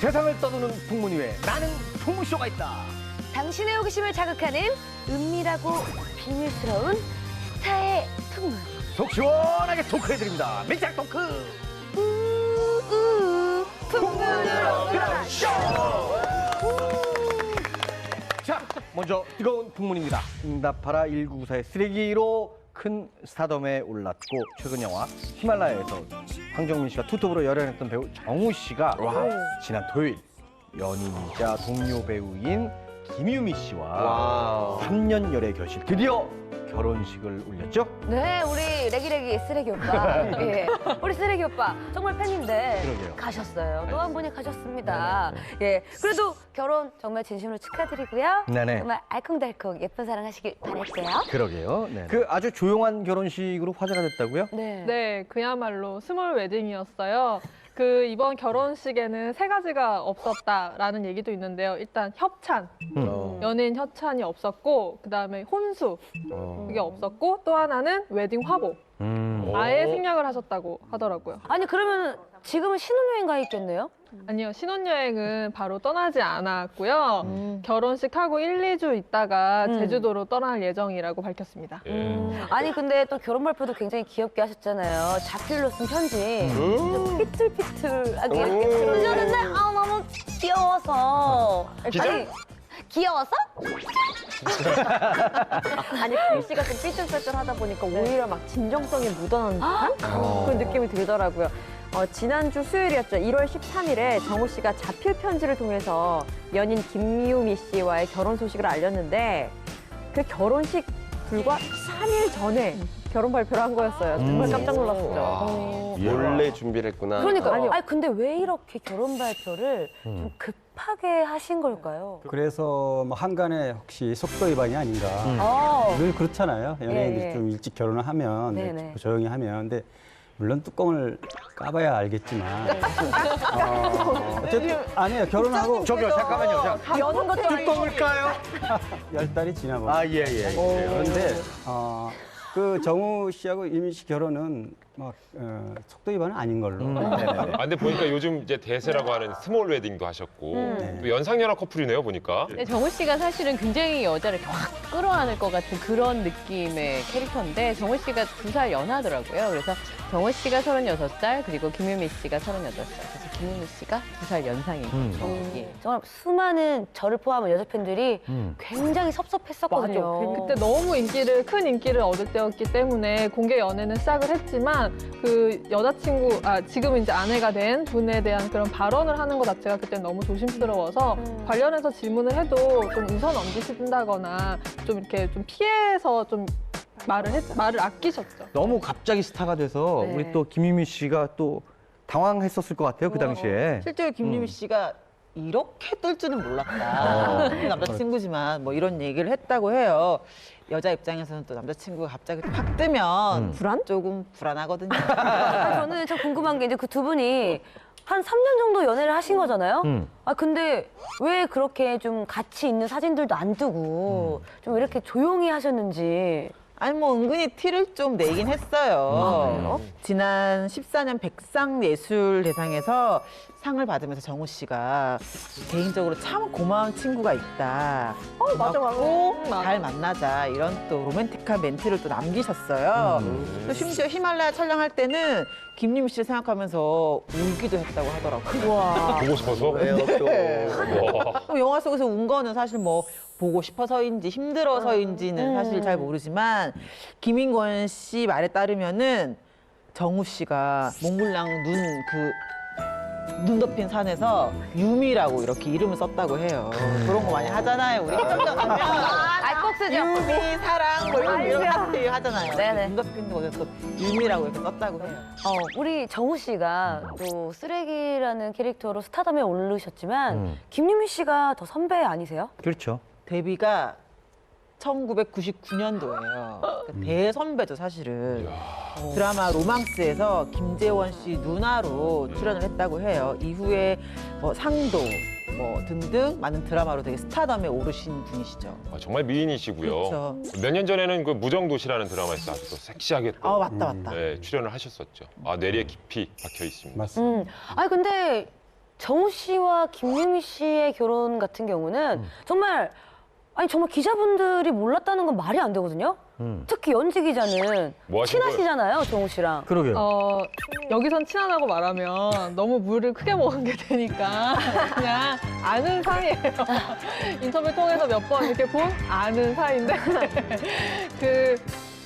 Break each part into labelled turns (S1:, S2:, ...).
S1: 세상을 떠도는 풍문 위에 나는 풍무쇼가 있다.
S2: 당신의 호기심을 자극하는 은밀하고 비밀스러운 스타의 풍문.
S1: 속 시원하게 토크해드립니다. 밀착 토크. 풍문으로 그런 쇼. 자, 먼저 뜨거운 풍문입니다. 응답하라 1994의 쓰레기로 큰 스타덤에 올랐고 최근 영화 히말라야에서 황정민 씨와 투톱으로 열연했던 배우 정우 씨가 지난 토요일 연인이자 동료 배우인 김유미 씨와 3년 열애 결실 드디어 결혼식을 올렸죠?
S2: 네, 우리 레기레기 쓰레기 오빠. 예. 우리 쓰레기 오빠 정말 팬인데
S1: 그러게요.
S2: 가셨어요. 또 한 분이 가셨습니다. 예. 그래도 결혼 정말 진심으로 축하드리고요.
S1: 네네.
S2: 정말 알콩달콩 예쁜 사랑 하시길 바랄게요.
S1: 그러게요. 네. 그 아주 조용한 결혼식으로 화제가 됐다고요?
S2: 네.
S3: 네, 그야말로 스몰 웨딩이었어요. 이번 결혼식에는 세 가지가 없었다라는 얘기도 있는데요. 일단 협찬, 연예인 협찬이 없었고, 그다음에 혼수, 그게 없었고, 또 하나는 웨딩 화보. 아예 생략을 하셨다고 하더라고요.
S2: 아니 그러면 지금은 신혼여행 가 있겠네요?
S3: 아니요, 신혼여행은 바로 떠나지 않았고요. 결혼식 하고 1, 2주 있다가 제주도로 떠날 예정이라고 밝혔습니다.
S2: 아니 근데 또 결혼 발표도 굉장히 귀엽게 하셨잖아요. 자필로 쓴 편지. 삐뚤삐뚤하게 이렇게 들으셨는데 아 너무 귀여워서. 아니 귀여워서?
S4: 아니 글씨가 좀 삐뚤빼뚤하다 보니까 오히려 막 진정성이 묻어나는 듯한 그런 느낌이 들더라고요. 지난주 수요일이었죠. 1월 13일에 정우 씨가 자필 편지를 통해서 연인 김유미 씨와의 결혼 소식을 알렸는데 그 결혼식 불과 3일 전에 결혼 발표를 한 거였어요. 정말 깜짝 놀랐었죠.
S5: 몰래 준비를 했구나.
S2: 그러니까
S4: 아니요.
S2: 아니 근데 왜 이렇게 결혼 발표를 좀 급하게 하신 걸까요?
S6: 그래서 뭐 한간에 혹시 속도 위반이 아닌가. 늘 그렇잖아요. 연예인들이
S2: 예.
S6: 좀 일찍 결혼을 하면
S2: 네네.
S6: 조용히 하면. 근데 물론 뚜껑을 까봐야 알겠지만. 어쨌든 아니에요. 결혼하고
S1: 저기요, 잠깐만요. 자,
S4: 여는 것도
S1: 뚜껑을 까요?
S6: 10달이 지나고.
S1: 아, 예, 예.
S6: 그런데 그 정우 씨하고 유미 씨 결혼은 막 속도 위반은 아닌 걸로.
S5: 아, 근데 보니까 요즘 이제 대세라고 하는 스몰 웨딩도 하셨고 또 연상연하 커플이네요 보니까.
S7: 네, 정우 씨가 사실은 굉장히 여자를 이렇게 확 끌어안을 것 같은 그런 느낌의 캐릭터인데 정우 씨가 2살 연하더라고요. 그래서 정우 씨가 36살 그리고 김유미 씨가 38살. 그래서 김유미 씨가 2살 연상인 거죠. 예.
S2: 정말 수많은 저를 포함한 여자 팬들이 굉장히 섭섭했었거든요.
S3: 그때 너무 큰 인기를 얻을 때였기 때문에 공개 연애는 시작을 했지만 그 여자친구, 지금 이제 아내가 된 분에 대한 그런 발언을 하는 것 자체가 그때 너무 조심스러워서 관련해서 질문을 해도 좀 웃어 넘기신다거나 좀 이렇게 좀 피해서 좀 말을 아끼셨죠.
S1: 너무 갑자기 스타가 돼서
S2: 네.
S1: 우리 또 김유미 씨가 또 당황했었을 것 같아요, 그 당시에.
S8: 실제로 김유미 씨가 이렇게 뜰 줄은 몰랐다. 남자친구지만 뭐 이런 얘기를 했다고 해요. 여자 입장에서는 또 남자친구가 갑자기 확 뜨면 조금 불안하거든요.
S2: 저는 참 궁금한 게 이제 그 두 분이 한 3년 정도 연애를 하신 거잖아요? 근데 왜 그렇게 좀 같이 있는 사진들도 안 뜨고 좀 이렇게 조용히 하셨는지.
S8: 아니 뭐 은근히 티를 좀 내긴 했어요. 지난 14년 백상예술대상에서 상을 받으면서 정우 씨가 개인적으로 참 고마운 친구가 있다.
S4: 맞아.
S8: 잘 만나자 이런 또 로맨틱한 멘트를 또 남기셨어요. 또 심지어 히말라야 촬영할 때는 김유미 씨를 생각하면서 울기도 했다고 하더라고요.
S5: 보고 싶어서.
S8: 왜요 또?
S5: 와.
S8: 영화 속에서 운 거는 사실 뭐 보고 싶어서인지 힘들어서인지는 사실 잘 모르지만 김인권 씨 말에 따르면은 정우 씨가 몽블랑 눈 덮인 산에서 유미라고 이렇게 이름을 썼다고 해요. 그런 거 많이 하잖아요. 우리 깜짝 가면
S2: 꼭 쓰죠.
S8: 유미 사랑 뭐 이런 하트 하잖아요.
S2: 네네.
S8: 눈 덮인 곳에서 유미라고 이렇게 썼다고 해요.
S2: 우리 정우 씨가 또 쓰레기라는 캐릭터로 스타덤에 오르셨지만 김유미 씨가 더 선배 아니세요?
S1: 그렇죠.
S8: 데뷔가 1999년도예요. 대선배죠, 사실은. 드라마 로망스에서 김재원 씨 누나로 출연을 했다고 해요. 이후에 뭐 상도 뭐 등등 많은 드라마로 되게 스타덤에 오르신 분이시죠.
S5: 정말 미인이시고요.
S8: 그렇죠.
S5: 몇 년 전에는 그 무정도시라는 드라마에서 아주 또 섹시하게 또
S8: 맞다.
S5: 네, 출연을 하셨었죠. 뇌리에 깊이 박혀 있습니다.
S6: 맞습니다.
S2: 아니 근데 정우 씨와 김유미 씨의 결혼 같은 경우는 정말 기자분들이 몰랐다는 건 말이 안 되거든요. 특히 연지 기자는
S5: 뭐 하신
S2: 친하시잖아요, 정우 씨랑.
S1: 그러게요.
S3: 여기선 친하다고 말하면 너무 물을 크게 먹은 게 되니까 그냥 아는 사이예요. 인터뷰 통해서 몇 번 이렇게 본 아는 사이인데 그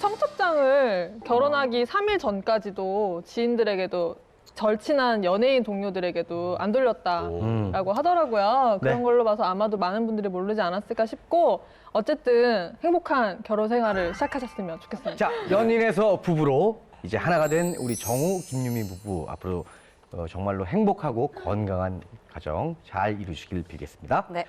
S3: 청첩장을 결혼하기 3일 전까지도 지인들에게도 절친한 연예인 동료들에게도 안 돌렸다라고 하더라고요. 그런
S1: 네.
S3: 걸로 봐서 아마도 많은 분들이 모르지 않았을까 싶고 어쨌든 행복한 결혼 생활을 시작하셨으면 좋겠습니다.
S1: 자, 연인에서 부부로 이제 하나가 된 우리 정우, 김유미 부부 앞으로 정말로 행복하고 건강한 가정 잘 이루시길 빌겠습니다.
S2: 네.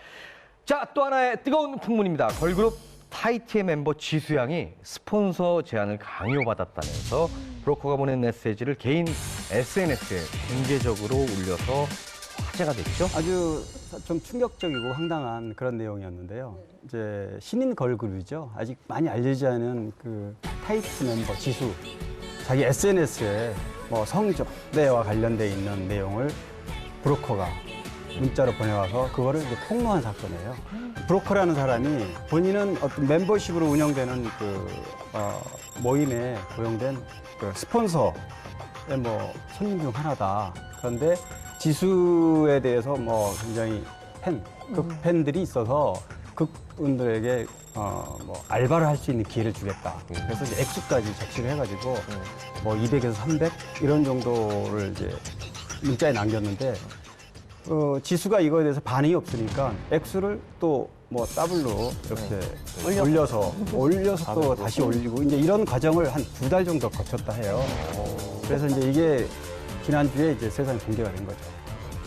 S1: 자, 또 하나의 뜨거운 풍문입니다. 걸그룹 타이티의 멤버 지수양이 스폰서 제안을 강요받았다면서 브로커가 보낸 메시지를 개인 SNS에 공개적으로 올려서 화제가 됐죠.
S6: 아주 좀 충격적이고 황당한 그런 내용이었는데요. 이제 신인 걸그룹이죠. 아직 많이 알려지지 않은 그 타이트 멤버 지수. 자기 SNS에 뭐 성접대와 관련돼 있는 내용을 브로커가 문자로 보내와서 그거를 이제 폭로한 사건이에요. 브로커라는 사람이 본인은 어떤 멤버십으로 운영되는 모임에 고용된 그 스폰서의 뭐 손님 중 하나다. 그런데 지수에 대해서 뭐 굉장히 극팬들이 있어서 그분들에게 뭐 알바를 할 수 있는 기회를 주겠다. 그래서 이제 액수까지 적시를 해가지고 뭐 200에서 300 이런 정도를 이제 문자에 남겼는데 지수가 이거에 대해서 반응이 없으니까 액수를 또 뭐 더블로 이렇게 올려서 또 다시 올리고 이제 이런 과정을 한 2달 정도 거쳤다 해요. 그래서 이제 이게 지난주에 이제 세상에 공개가 된 거죠.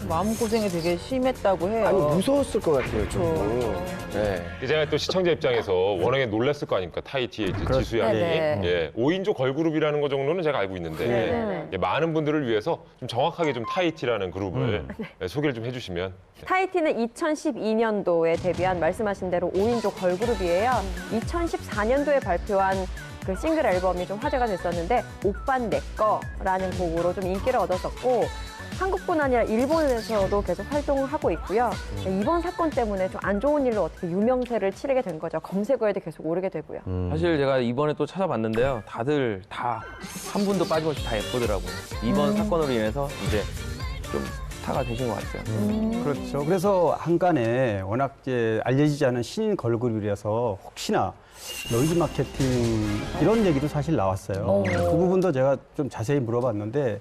S8: 마음고생이 되게 심했다고 해요.
S9: 아니 무서웠을 것 같아요, 좀. 네.
S5: 제가 또 시청자 입장에서 워낙에 놀랐을 거 아닙니까? 타이티의 이제
S6: 그렇죠.
S5: 지수 양이.
S2: 네.
S5: 예, 5인조 걸그룹이라는 거 정도는 제가 알고 있는데
S2: 네.
S5: 예, 많은 분들을 위해서 좀 정확하게 좀 타이티라는 그룹을 예, 소개를 좀 해주시면.
S4: 타이티는 2012년도에 데뷔한 말씀하신 대로 5인조 걸그룹이에요. 2014년도에 발표한 그 싱글 앨범이 좀 화제가 됐었는데 오빤 내꺼라는 곡으로 좀 인기를 얻었었고 한국뿐 아니라 일본에서도 계속 활동을 하고 있고요. 이번 사건 때문에 좀 안 좋은 일로 어떻게 유명세를 치르게 된 거죠. 검색어에도 계속 오르게 되고요.
S10: 사실 제가 이번에 또 찾아봤는데요. 다들 다 한 분도 빠짐없이 다 예쁘더라고요. 이번 사건으로 인해서 이제 좀 스타가 되신 것 같아요.
S6: 그렇죠. 그래서 한간에 워낙 이제 알려지지 않은 신인 걸그룹이라서 혹시나 노이즈 마케팅 이런 얘기도 사실 나왔어요. 그 부분도 제가 좀 자세히 물어봤는데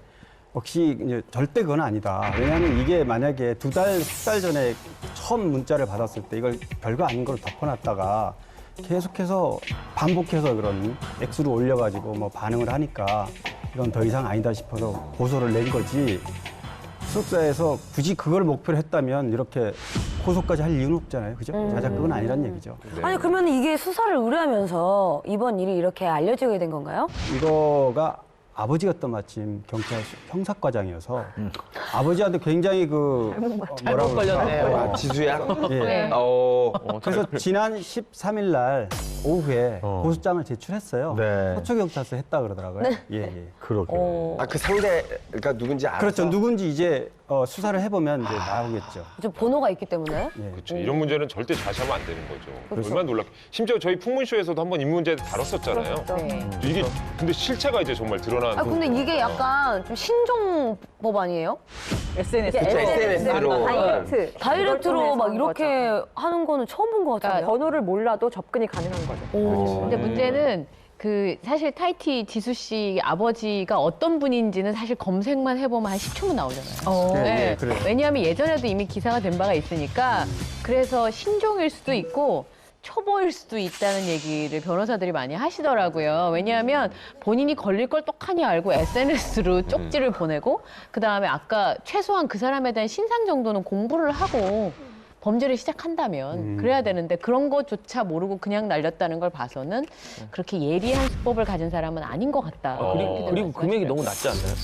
S6: 혹시 이제 절대 그건 아니다. 왜냐하면 이게 만약에 2달, 3달 전에 처음 문자를 받았을 때 이걸 별거 아닌 걸 덮어놨다가 계속해서 반복해서 그런 액수를 올려가지고 뭐 반응을 하니까 이건 더 이상 아니다 싶어서 고소를 낸 거지. 소속사에서 굳이 그걸 목표로 했다면 이렇게 고소까지 할 이유는 없잖아요. 그죠? 자작극은 아니란 얘기죠.
S2: 아니 그러면 이게 수사를 의뢰하면서 이번 일이 이렇게 알려지게 된 건가요?
S6: 이거가 아버지가 또 마침 경찰 형사과장이어서 아버지한테 굉장히
S10: 잘못 걸렸네요.
S9: 아, 지수양?
S6: 예. 그래서 지난 13일 날 오후에 고소장을 제출했어요.
S1: 네.
S6: 서초경찰서 했다 그러더라고요. 예, 예.
S1: 그러게요.
S9: 아, 그 상대가 누군지 알아서?
S6: 그렇죠. 누군지 이제 수사를 해보면 이제 나오겠죠.
S2: 좀 번호가 있기 때문에.
S6: 예.
S5: 그렇죠. 이런 문제는 절대 좌시하면 안 되는 거죠. 얼마나 놀랍. 심지어 저희 풍문쇼에서도 한번 이 문제 다뤘었잖아요.
S2: 네.
S5: 이게 근데 실체가 이제 정말 드러난.
S2: 근데 이게 약간 좀 신종 법 아니에요?
S8: SNS.
S9: SNS로.
S4: 다이렉트.
S2: 다이렉트로 막
S4: 이걸 통해서
S2: 이렇게 하는 거는 처음 본 것 같아요.
S4: 그러니까 번호를 몰라도 접근이 가능한 거죠.
S7: 근데 문제는 그 사실 타이티 지수 씨 아버지가 어떤 분인지는 사실 검색만 해보면 한 10초면 나오잖아요.
S6: 네, 그래요.
S7: 왜냐하면 예전에도 이미 기사가 된 바가 있으니까 그래서 신종일 수도 있고 초보일 수도 있다는 얘기를 변호사들이 많이 하시더라고요. 왜냐하면 본인이 걸릴 걸 똑하니 알고 SNS로 쪽지를 보내고 그다음에 아까 최소한 그 사람에 대한 신상 정도는 공부를 하고 범죄를 시작한다면 그래야 되는데 그런 것조차 모르고 그냥 날렸다는 걸 봐서는 그렇게 예리한 수법을 가진 사람은 아닌 것 같다.
S10: 그리고 금액이 너무 낮지 않나요?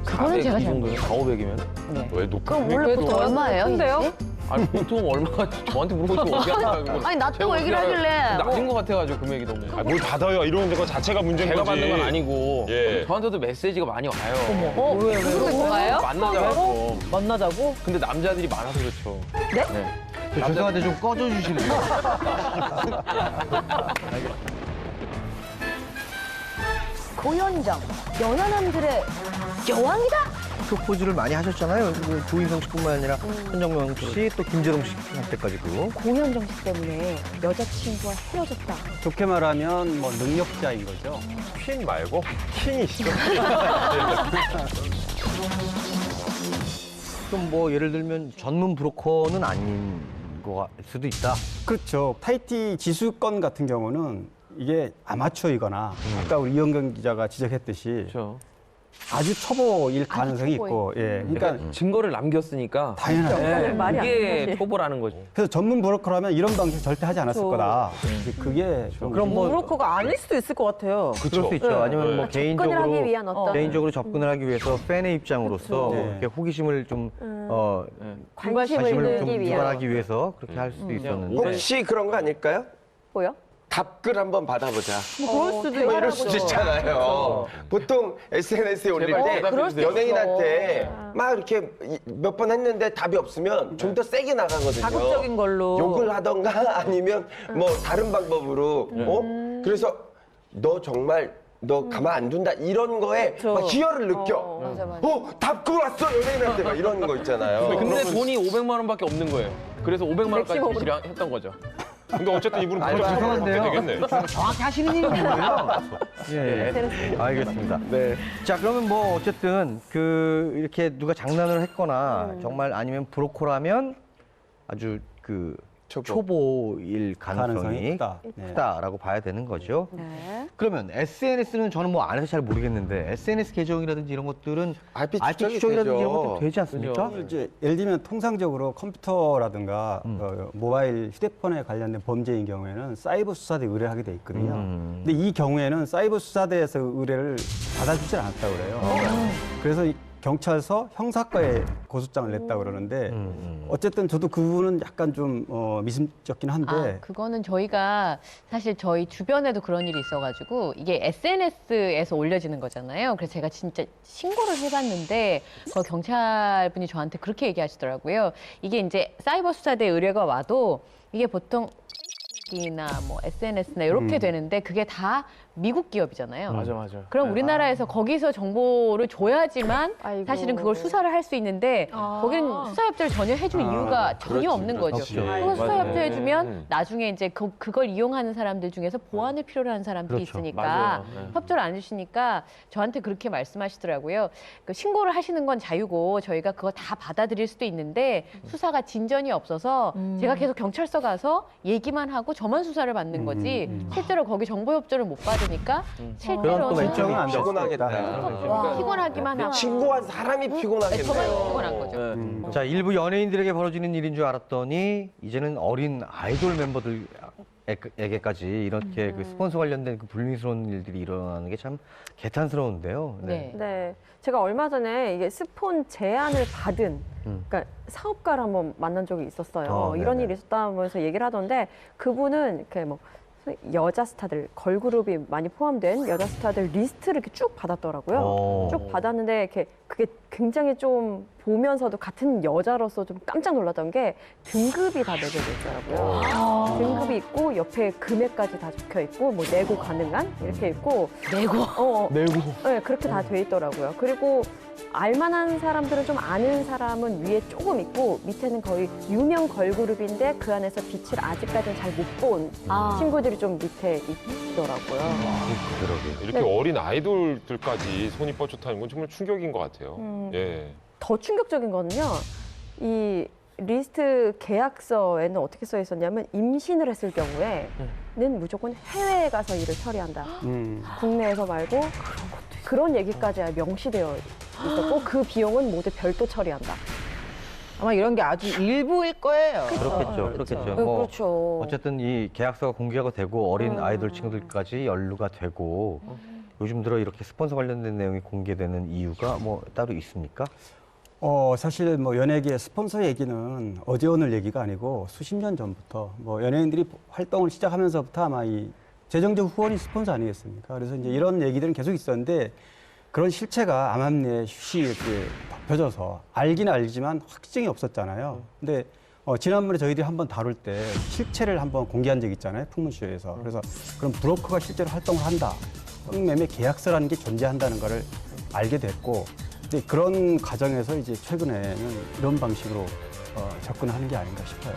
S7: 그거는 제가
S10: 400이
S7: 잘
S10: 정도면 4, 500이면?
S7: 네.
S5: 왜 높은
S2: 그럼
S5: 금액이
S2: 원래 보통 얼마예요?
S3: 큰데요?
S2: 이게?
S10: 아니 보통 얼마가 저한테 물어보시면 어떻게 하나 그걸
S2: 아니, 놔두고
S10: 제가
S2: 얘기를
S10: 어떻게 알아요?
S2: 하길래.
S10: 낮은 것 같아가지고 금액이 너무.
S5: 뭘 받아요? 이런 거 자체가 문제인
S10: 제가
S5: 거지.
S10: 받는 건 아니고
S5: 예.
S10: 저한테도 메시지가 많이 와요.
S8: 왜?
S2: 뭔가요?
S10: 만나자고.
S8: 만나자고?
S10: 근데 남자들이 많아서 그렇죠.
S8: 네?
S1: 죄송한데 좀 꺼져주실래요?
S2: 고현정, 연하남들의 여왕이다?
S1: 프로포즈를 많이 하셨잖아요. 그 조인성 씨뿐만 아니라 현정명 씨, 또 김재동 씨 한때까지도.
S2: 고현정 씨 때문에 여자친구와 헤어졌다.
S6: 좋게 말하면 뭐 능력자인 거죠.
S5: 퀸 말고 킹이시죠.
S1: 좀 뭐 예를 들면 전문 브로커는 아닌 거 수도 있다.
S6: 그렇죠. 타이티 지수건 같은 경우는 이게 아마추어이거나 아까 우리 이영경 기자가 지적했듯이
S10: 그렇죠.
S6: 아주 초보일 가능성이 있고, 예. 그러니까
S10: 그러니까 증거를 남겼으니까
S6: 당연하죠.
S10: 네,
S8: 말이 안
S10: 그게
S8: 되지.
S10: 초보라는 거죠.
S6: 그래서 전문 브로커라면 이런 방식 절대 하지 않았을
S8: 그렇죠.
S6: 거다. 그게 좀
S1: 그럼 뭐
S8: 브로커가 아닐 수도 있을 것 같아요.
S1: 그럴 수 있죠. 아니면 뭐
S2: 접근을 하기 위한 어떤
S1: 개인적으로 접근을 하기 위해서 팬의 입장으로서
S6: 그렇죠.
S1: 이렇게 호기심을 좀
S2: 관심을
S1: 관심을 좀
S2: 끌기 위한.
S1: 유발하기 위해서 그렇게 할 수도 있었는데
S9: 혹시 그런 거 아닐까요?
S2: 뭐요?
S9: 답글 한번 받아보자.
S8: 그럴 수도
S9: 뭐 이럴 수도 있잖아요. 보통 SNS에 올릴
S10: 제발
S9: 때
S10: 대답해 주세요.
S9: 연예인한테 막 이렇게 몇 번 했는데 답이 없으면 좀 더 세게 나가거든요.
S8: 자극적인 걸로.
S9: 욕을 하던가 아니면 뭐 다른 방법으로. 그래서 너 정말 너 가만 안 둔다 이런 거에 막 희열을 느껴.
S2: 맞아, 맞아.
S9: 답글 왔어 연예인한테 막 이런 거 있잖아요.
S10: 근데 돈이 500만 원밖에 없는 거예요. 그래서 500만 원까지 지불했던 거죠.
S5: 근데 어쨌든 이분은 그걸
S1: 죄송한데요.
S5: 받게 되겠네.
S1: 정확히 하시는 일은 뭐예요? 예, 알겠습니다.
S9: 네.
S1: 자, 그러면 뭐 어쨌든 그 이렇게 누가 장난을 했거나 정말 아니면 브로커라면 아주 그 초보일 가능성이
S6: 크다. 네.
S1: 크다라고 봐야 되는 거죠.
S2: 네.
S1: 그러면 SNS는 저는 뭐 안 해서 잘 모르겠는데 SNS 계정이라든지 이런 것들은
S9: IP
S1: IP
S9: 추적이
S1: 추적이라든지 이런
S9: 되죠.
S1: 것도 되지 않습니까?
S6: 이제 예를 들면 통상적으로 컴퓨터라든가 모바일 휴대폰에 관련된 범죄인 경우에는 사이버 수사대 의뢰를 하게 돼 있거든요. 근데 이 경우에는 사이버 수사대에서 의뢰를 받아주질 않았다고 그래요. 그래서 이 경찰서 형사과에 고소장을 냈다고 그러는데 어쨌든 저도 그 부분은 약간 좀 미심쩍긴 한데
S7: 그거는 저희가 사실 저희 주변에도 그런 일이 있어가지고 이게 SNS에서 올려지는 거잖아요. 그래서 제가 진짜 신고를 해봤는데 그 경찰분이 저한테 그렇게 얘기하시더라고요. 이게 이제 사이버 수사대 의뢰가 와도 이게 보통 이나 뭐 SNS나 이렇게 되는데 그게 다 미국 기업이잖아요.
S10: 맞아.
S7: 그럼 우리나라에서 거기서 정보를 줘야지만
S2: 아이고.
S7: 사실은 그걸 수사를 할 수 있는데 거기는 수사협조를 전혀 해줄 이유가 전혀 없는 거죠.
S1: 없죠.
S7: 그거 수사협조
S10: 맞아요.
S7: 해주면 나중에 이제 그걸 이용하는 사람들 중에서 보안을 필요로 하는 사람들이
S1: 그렇죠.
S7: 있으니까
S10: 맞아요. 네.
S7: 협조를 안 해주시니까 저한테 그렇게 말씀하시더라고요. 그 신고를 하시는 건 자유고 저희가 그거 다 받아들일 수도 있는데 수사가 진전이 없어서 제가 계속 경찰서 가서 얘기만 하고 저만 수사를 받는 거지 실제로 거기 정보 협조를 못 받으니까
S1: 그런 또
S7: 실제로는
S1: 맹점은 안
S9: 피곤하겠다.
S7: 피곤하기만 하고
S9: 신고한 사람이
S7: 저만
S9: 피곤하겠네요.
S7: 피곤한 거죠.
S1: 자, 일부 연예인들에게 벌어지는 일인 줄 알았더니 이제는 어린 아이돌 멤버들에게까지 이렇게 그 스폰서 관련된 그 불미스러운 일들이 일어나는 게 참 개탄스러운데요.
S7: 네.
S4: 네, 제가 얼마 전에 이게 스폰 제안을 받은 그러니까 사업가를 한번 만난 적이 있었어요. 이런
S1: 네네.
S4: 일이 있었다면서 얘기를 하던데 그분은 이렇게 뭐 여자 스타들 걸그룹이 많이 포함된 여자 스타들 리스트를 이렇게 쭉 받았더라고요. 쭉 받았는데 이렇게 그게 굉장히 좀 보면서도 같은 여자로서 좀 깜짝 놀랐던 게 등급이 다 매겨져 있더라고요. 등급이 있고 옆에 금액까지 다 적혀 있고 뭐 내고 가능한 이렇게 있고 내고 네, 그렇게 다 돼 있더라고요. 그리고 알만한 사람들은 좀 아는 사람은 위에 조금 있고 밑에는 거의 유명 걸그룹인데 그 안에서 빛을 아직까지는 잘 못 본 친구들이 좀 밑에 있더라고요.
S5: 이렇게 어린 아이돌들까지 손이 뻗쳤다는 건 정말 충격인 것 같아요. 예.
S4: 더 충격적인 거는요. 이 리스트 계약서에는 어떻게 써 있었냐면 임신을 했을 경우에는 무조건 해외에 가서 일을 처리한다. 국내에서 말고 그런 얘기까지 명시되어 있었고 그 비용은 모두 별도 처리한다.
S8: 아마 이런 게 아주 일부일 거예요.
S1: 그렇겠죠. 뭐
S2: 그렇죠.
S1: 어쨌든 이 계약서가 공개가 되고 어린 아이돌 친구들까지 연루가 되고 요즘 들어 이렇게 스폰서 관련된 내용이 공개되는 이유가 뭐 따로 있습니까?
S6: 사실 뭐 연예계의 스폰서 얘기는 어제 오늘 얘기가 아니고 수십 년 전부터 뭐 연예인들이 활동을 시작하면서부터 아마 이 재정적 후원이 스폰서 아니겠습니까? 그래서 이제 이런 얘기들은 계속 있었는데 그런 실체가 암암리에 쉬쉬 이렇게 덮여져서 알기는 알지만 확증이 없었잖아요. 근데 지난번에 저희들이 한번 다룰 때 실체를 한번 공개한 적이 있잖아요. 풍문쇼에서. 그래서 그럼 브로커가 실제로 활동을 한다. 성매매 계약서라는 게 존재한다는 거를 알게 됐고 근데 그런 과정에서 이제 최근에는 이런 방식으로 접근하는 게 아닌가 싶어요.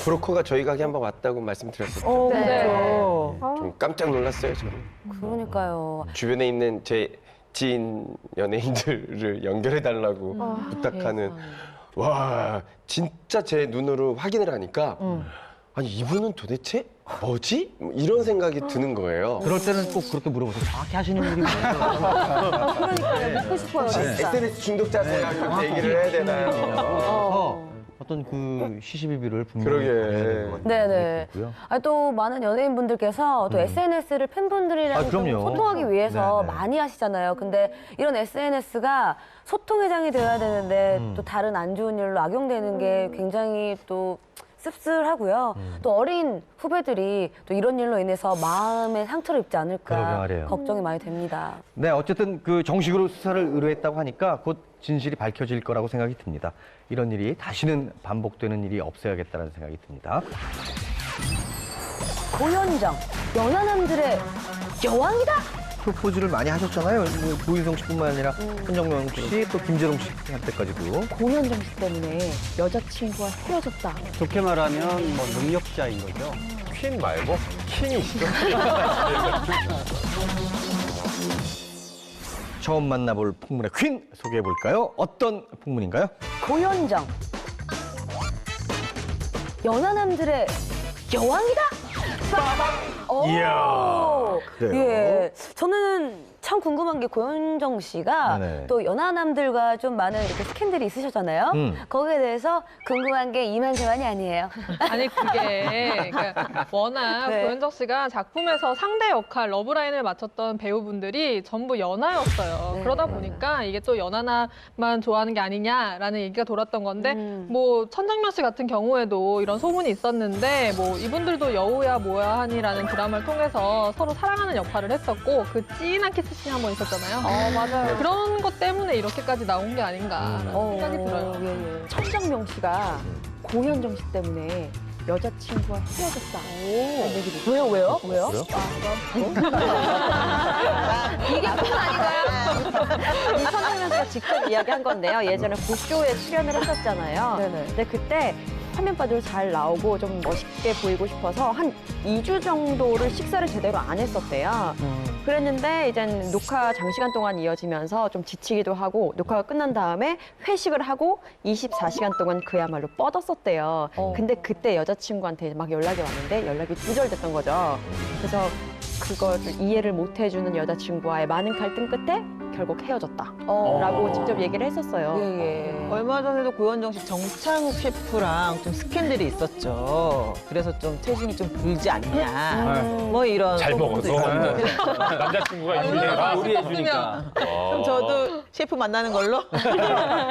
S9: 브로커가 저희 가게 한번 왔다고 말씀드렸었죠.
S2: 네.
S9: 좀 깜짝 놀랐어요, 저는.
S2: 그러니까요.
S9: 주변에 있는 제 지인 연예인들을 연결해달라고 부탁하는. 와, 진짜 제 눈으로 확인을 하니까 아니, 이분은 도대체 뭐지? 뭐 이런 생각이 드는 거예요.
S1: 그럴 때는 꼭 그렇게 물어보세요. 정확히 하시는 분이 뭐예요?
S2: 그러니까요. 묻고 싶어요, 진짜.
S9: SNS 중독자세요? 이렇게 얘기를 해야 되나요?
S1: 어떤 그 시시비비를 분명히
S9: 그러게.
S1: 해야 되는 것
S2: 네네.
S1: 같고요.
S2: 또 많은 연예인분들께서 또 SNS를 팬분들이랑 좀
S1: 그럼요.
S2: 소통하기 위해서
S1: 네네.
S2: 많이 하시잖아요. 근데 이런 SNS가 소통의 장이 되어야 되는데 또 다른 안 좋은 일로 악용되는 게 굉장히 또 씁쓸하고요. 또 어린 후배들이 또 이런 일로 인해서 마음의 상처를 입지
S1: 그러게
S2: 않을까
S1: 말이에요.
S2: 걱정이 많이 됩니다.
S1: 네, 어쨌든 그 정식으로 수사를 의뢰했다고 하니까 곧 진실이 밝혀질 거라고 생각이 듭니다. 이런 일이 다시는 반복되는 일이 없어야겠다는 생각이 듭니다.
S2: 고현정, 연하남들의 여왕이다?
S1: 프로포즈를 많이 하셨잖아요. 뭐 조인성 씨뿐만 아니라 손정명 씨, 또 김재동 씨 한때까지도.
S2: 고현정 씨 때문에 여자친구와 헤어졌다.
S6: 좋게 말하면 뭐 능력자인 거죠.
S5: 퀸 말고 킹이시죠?
S1: 처음 만나볼 풍문의 퀸 소개해 볼까요? 어떤 풍문인가요?
S2: 고현정, 연하남들의 여왕이다?
S1: 이야, 그래요?
S2: 예, 저는 참 궁금한 게 고현정 씨가
S1: 네네.
S2: 또 연하남들과 좀 많은 이렇게 스캔들이 있으셨잖아요. 거기에 대해서 궁금한 게 이만저만이 아니에요.
S3: 아니 그게 그러니까 워낙
S2: 네.
S3: 고현정 씨가 작품에서 상대 역할 러브라인을 맡았던 배우분들이 전부 연하였어요.
S2: 네.
S3: 그러다 보니까 이게 또 연하나만 좋아하는 게 아니냐라는 얘기가 돌았던 건데 뭐 천정명 씨 같은 경우에도 이런 소문이 있었는데 뭐 이분들도 여우야 뭐야 하니라는 드라마를 통해서 서로 사랑하는 역할을 했었고 그 찐한 키스씬 한 번 있었잖아요.
S2: 맞아요.
S3: 그런 것 때문에 이렇게까지 나온 게 아닌가라는 생각이 들어요.
S2: 예, 예.
S4: 천정명 씨가 고현정 씨 때문에 여자친구와 헤어졌다.
S2: 왜요? 왜요?
S1: 그래요?
S2: 이게 편 아닌가요?
S4: 천정명 씨가 직접 이야기한 건데요. 예전에 고쇼에 출연을 했었잖아요.
S2: 네네.
S4: 근데 그때 화면 빠지로 잘 나오고 좀 멋있게 보이고 싶어서 한 2주 정도를 식사를 제대로 안 했었대요. 그랬는데 이제 녹화 장시간 동안 이어지면서 좀 지치기도 하고 녹화가 끝난 다음에 회식을 하고 24시간 동안 그야말로 뻗었었대요. 근데 그때 여자친구한테 막 연락이 왔는데 연락이 두절됐던 거죠. 그래서 그걸 이해를 못 해주는 여자친구와의 많은 갈등 끝에 결국 헤어졌다라고 직접 얘기를 했었어요.
S2: 예.
S8: 얼마 전에도 고현정 씨 정창욱 셰프랑 좀 스캔들이 있었죠. 그래서 좀 체중이 좀 불지 않냐. 뭐 이런
S5: 잘
S8: 소문도
S5: 먹어서
S8: 있었는데.
S5: 남자친구가 있으니까.
S10: 요리해주니까.
S8: 그럼 저도 셰프 만나는 걸로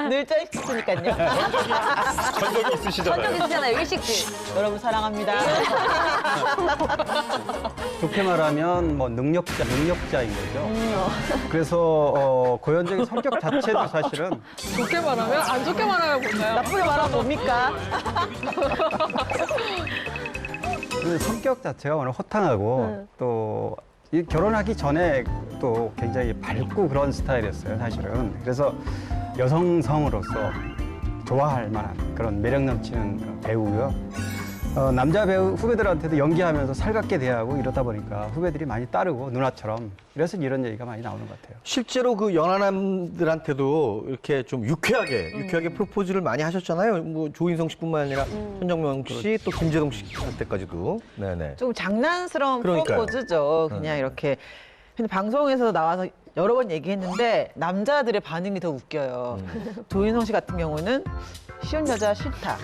S8: 늘 짤있으니까요.
S5: 전적이 있으시잖아요.
S2: 전적 있으잖아요, 일식집.
S8: 여러분 사랑합니다.
S6: 좋게 말하면 뭐 능력자인 거죠. 그래서 고현정의 성격 자체도 사실은
S3: 좋게 말하면 안 좋게 말하면 뭔가요?
S8: 나쁘게 말하면 뭡니까?
S6: 그 성격 자체가 워낙 호탕하고 또 이 결혼하기 전에 또 굉장히 밝고 그런 스타일이었어요, 사실은. 그래서 여성성으로서 좋아할 만한 그런 매력 넘치는 배우고요. 남자 배우 후배들한테도 연기하면서 살갑게 대하고 이러다 보니까 후배들이 많이 따르고 누나처럼 그래서 이런 얘기가 많이 나오는 것 같아요.
S1: 실제로 그 연하남들한테도 이렇게 좀 유쾌하게 프로포즈를 많이 하셨잖아요. 뭐 조인성 씨뿐만 아니라 손정명 씨, 또 김재동 씨 한때까지도. 네네.
S8: 좀 장난스러운
S1: 그러니까요.
S8: 프로포즈죠. 그냥 이렇게. 근데 방송에서 나와서 여러 번 얘기했는데 남자들의 반응이 더 웃겨요. 조인성 씨 같은 경우는 쉬운 여자 싫다.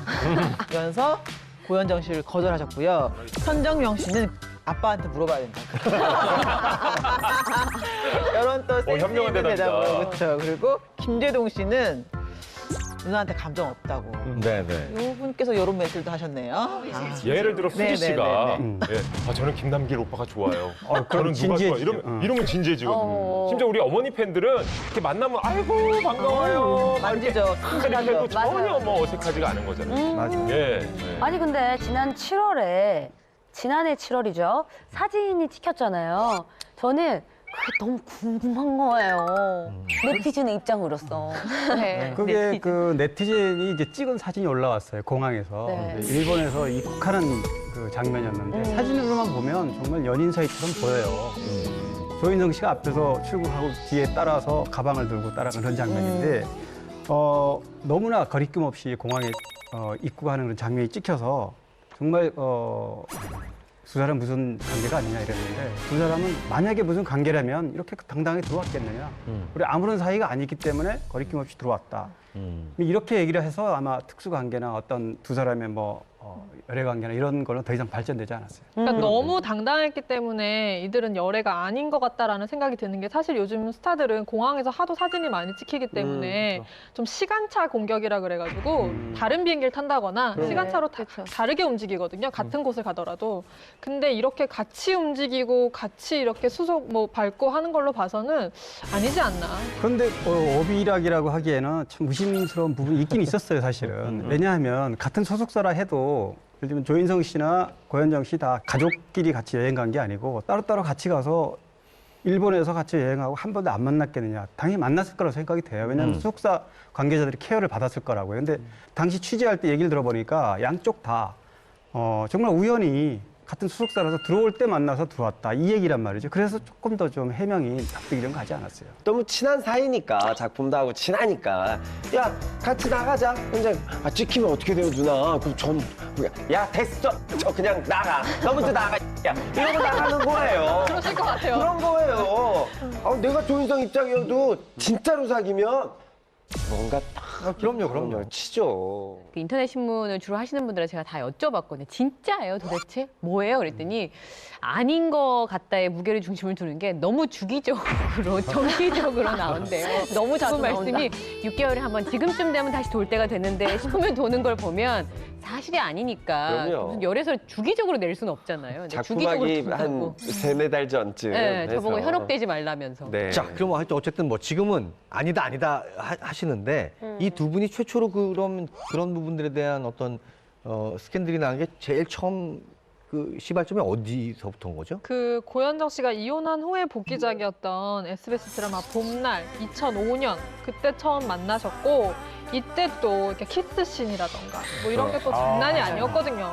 S8: 이러면서 고현정 씨를 거절하셨고요. 선정명 씨는 아빠한테 물어봐야 된다. 이런 또 센스
S5: 현명한
S8: 있는
S5: 대답이다.
S8: 대답으로 그렇죠. 그리고 김재동 씨는 누나한테 감정 없다고.
S1: 네네.
S8: 이분께서 이런 멘트도 하셨네요.
S5: 예를 들어 수지
S8: 네,
S5: 씨가
S8: 네,
S5: 예, 저는 김남길 오빠가 좋아요.
S6: 그럼
S5: 저는 누가 좋아?
S6: 진지해지죠.
S5: 이러면 진지해지거든요. 심지어 우리 어머니 팬들은 이렇게 만나면 아이고 반가워요.
S8: 만지죠.
S5: 그래도 전혀
S2: 맞아요.
S5: 뭐 어색하지가 않은 거잖아요.
S1: 맞아요.
S5: 예.
S2: 아니 근데 지난해 7월이죠. 사진이 찍혔잖아요. 저는 그게 너무 궁금한 거예요. 네티즌의 입장으로서.
S7: 네.
S6: 그게 그 네티즌이 이제 찍은 사진이 올라왔어요. 공항에서.
S2: 네.
S6: 일본에서 입국하는 그 장면이었는데 사진으로만 보면 정말 연인 사이처럼 보여요. 조인성 씨가 앞에서 출국하고 뒤에 따라서 가방을 들고 따라가는 그런 장면인데 너무나 거리낌 없이 공항에 입국하는 그런 장면이 찍혀서 정말 두 사람 무슨 관계가 아니냐 이랬는데 두 사람은 만약에 무슨 관계라면 이렇게 당당하게 들어왔겠느냐. 우리 아무런 사이가 아니기 때문에 거리낌 없이 들어왔다. 이렇게 얘기를 해서 아마 특수관계나 어떤 두 사람의 뭐 열애관계나 이런 거는 더 이상 발전되지 않았어요.
S3: 그러니까 너무 당당했기 때문에 이들은 열애가 아닌 것 같다라는 생각이 드는 게 사실 요즘 스타들은 공항에서 하도 사진이 많이 찍히기 때문에 좀 시간차 공격이라 그래가지고 다른 비행기를 탄다거나 시간차로 다르게 움직이거든요. 같은 곳을 가더라도. 근데 이렇게 같이 움직이고 같이 이렇게 수속 뭐 밟고 하는 걸로 봐서는 아니지 않나.
S6: 그런데 오비락이라고 하기에는 참 의심스러운 부분이 있긴 있었어요, 사실은. 왜냐하면 같은 소속사라 해도 예를 들면 조인성 씨나 고현정 씨 다 가족끼리 같이 여행 간 게 아니고 따로따로 같이 가서 일본에서 같이 여행하고 한 번도 안 만났겠느냐. 당연히 만났을 거라고 생각이 돼요. 왜냐하면 소속사 관계자들이 케어를 받았을 거라고요. 근데 당시 취재할 때 얘기를 들어보니까 양쪽 다 정말 우연히 같은 소속사라서 들어올 때 만나서 들어왔다. 이 얘기란 말이죠. 그래서 조금 더 좀 해명이 납득이 좀 가지 않았어요.
S9: 너무 친한 사이니까 작품도 하고 친하니까 야 같이 나가자. 근데 찍히면 어떻게 돼요 누나? 그럼 야 됐어. 저 그냥 나가. 너 먼저 나가. 야 이러고 나가는 거예요.
S3: 그러실 것 같아요.
S9: 그런 거예요. 내가 조인성 입장이어도 진짜로 사귀면 뭔가 딱
S1: 그럼요.
S9: 치죠.
S7: 그 인터넷 신문을 주로 하시는 분들은 제가 다 여쭤봤거든요. 진짜예요 도대체? 뭐예요? 그랬더니 아닌 것 같다의 무게를 중심을 두는 게 너무 주기적으로 정기적으로 나온대요.
S4: 너무 자주
S7: 그 말씀이 6개월에 한 번 지금쯤 되면 다시 돌 때가 됐는데 싶으면 도는 걸 보면 사실이 아니니까
S9: 그럼요.
S7: 무슨 열애설 주기적으로 낼 수는 없잖아요. 근데
S9: 작품하기
S7: 둔다고.
S9: 한 3-4달 전쯤
S7: 네,
S9: 해서.
S7: 저보고 현혹되지 말라면서.
S9: 네.
S1: 자, 그럼 하여튼 어쨌든 뭐 지금은 아니다 하시는데 이 두 분이 최초로 그런 부분들에 대한 어떤 스캔들이 나는 게 제일 처음 그 시발점이 어디서부터 온 거죠?
S3: 그 고현정 씨가 이혼한 후에 복귀작이었던 SBS 드라마 봄날 2005년 그때 처음 만나셨고 이때 또 이렇게 키스씬이라던가 뭐 이런 게 또 장난이 아니었거든요.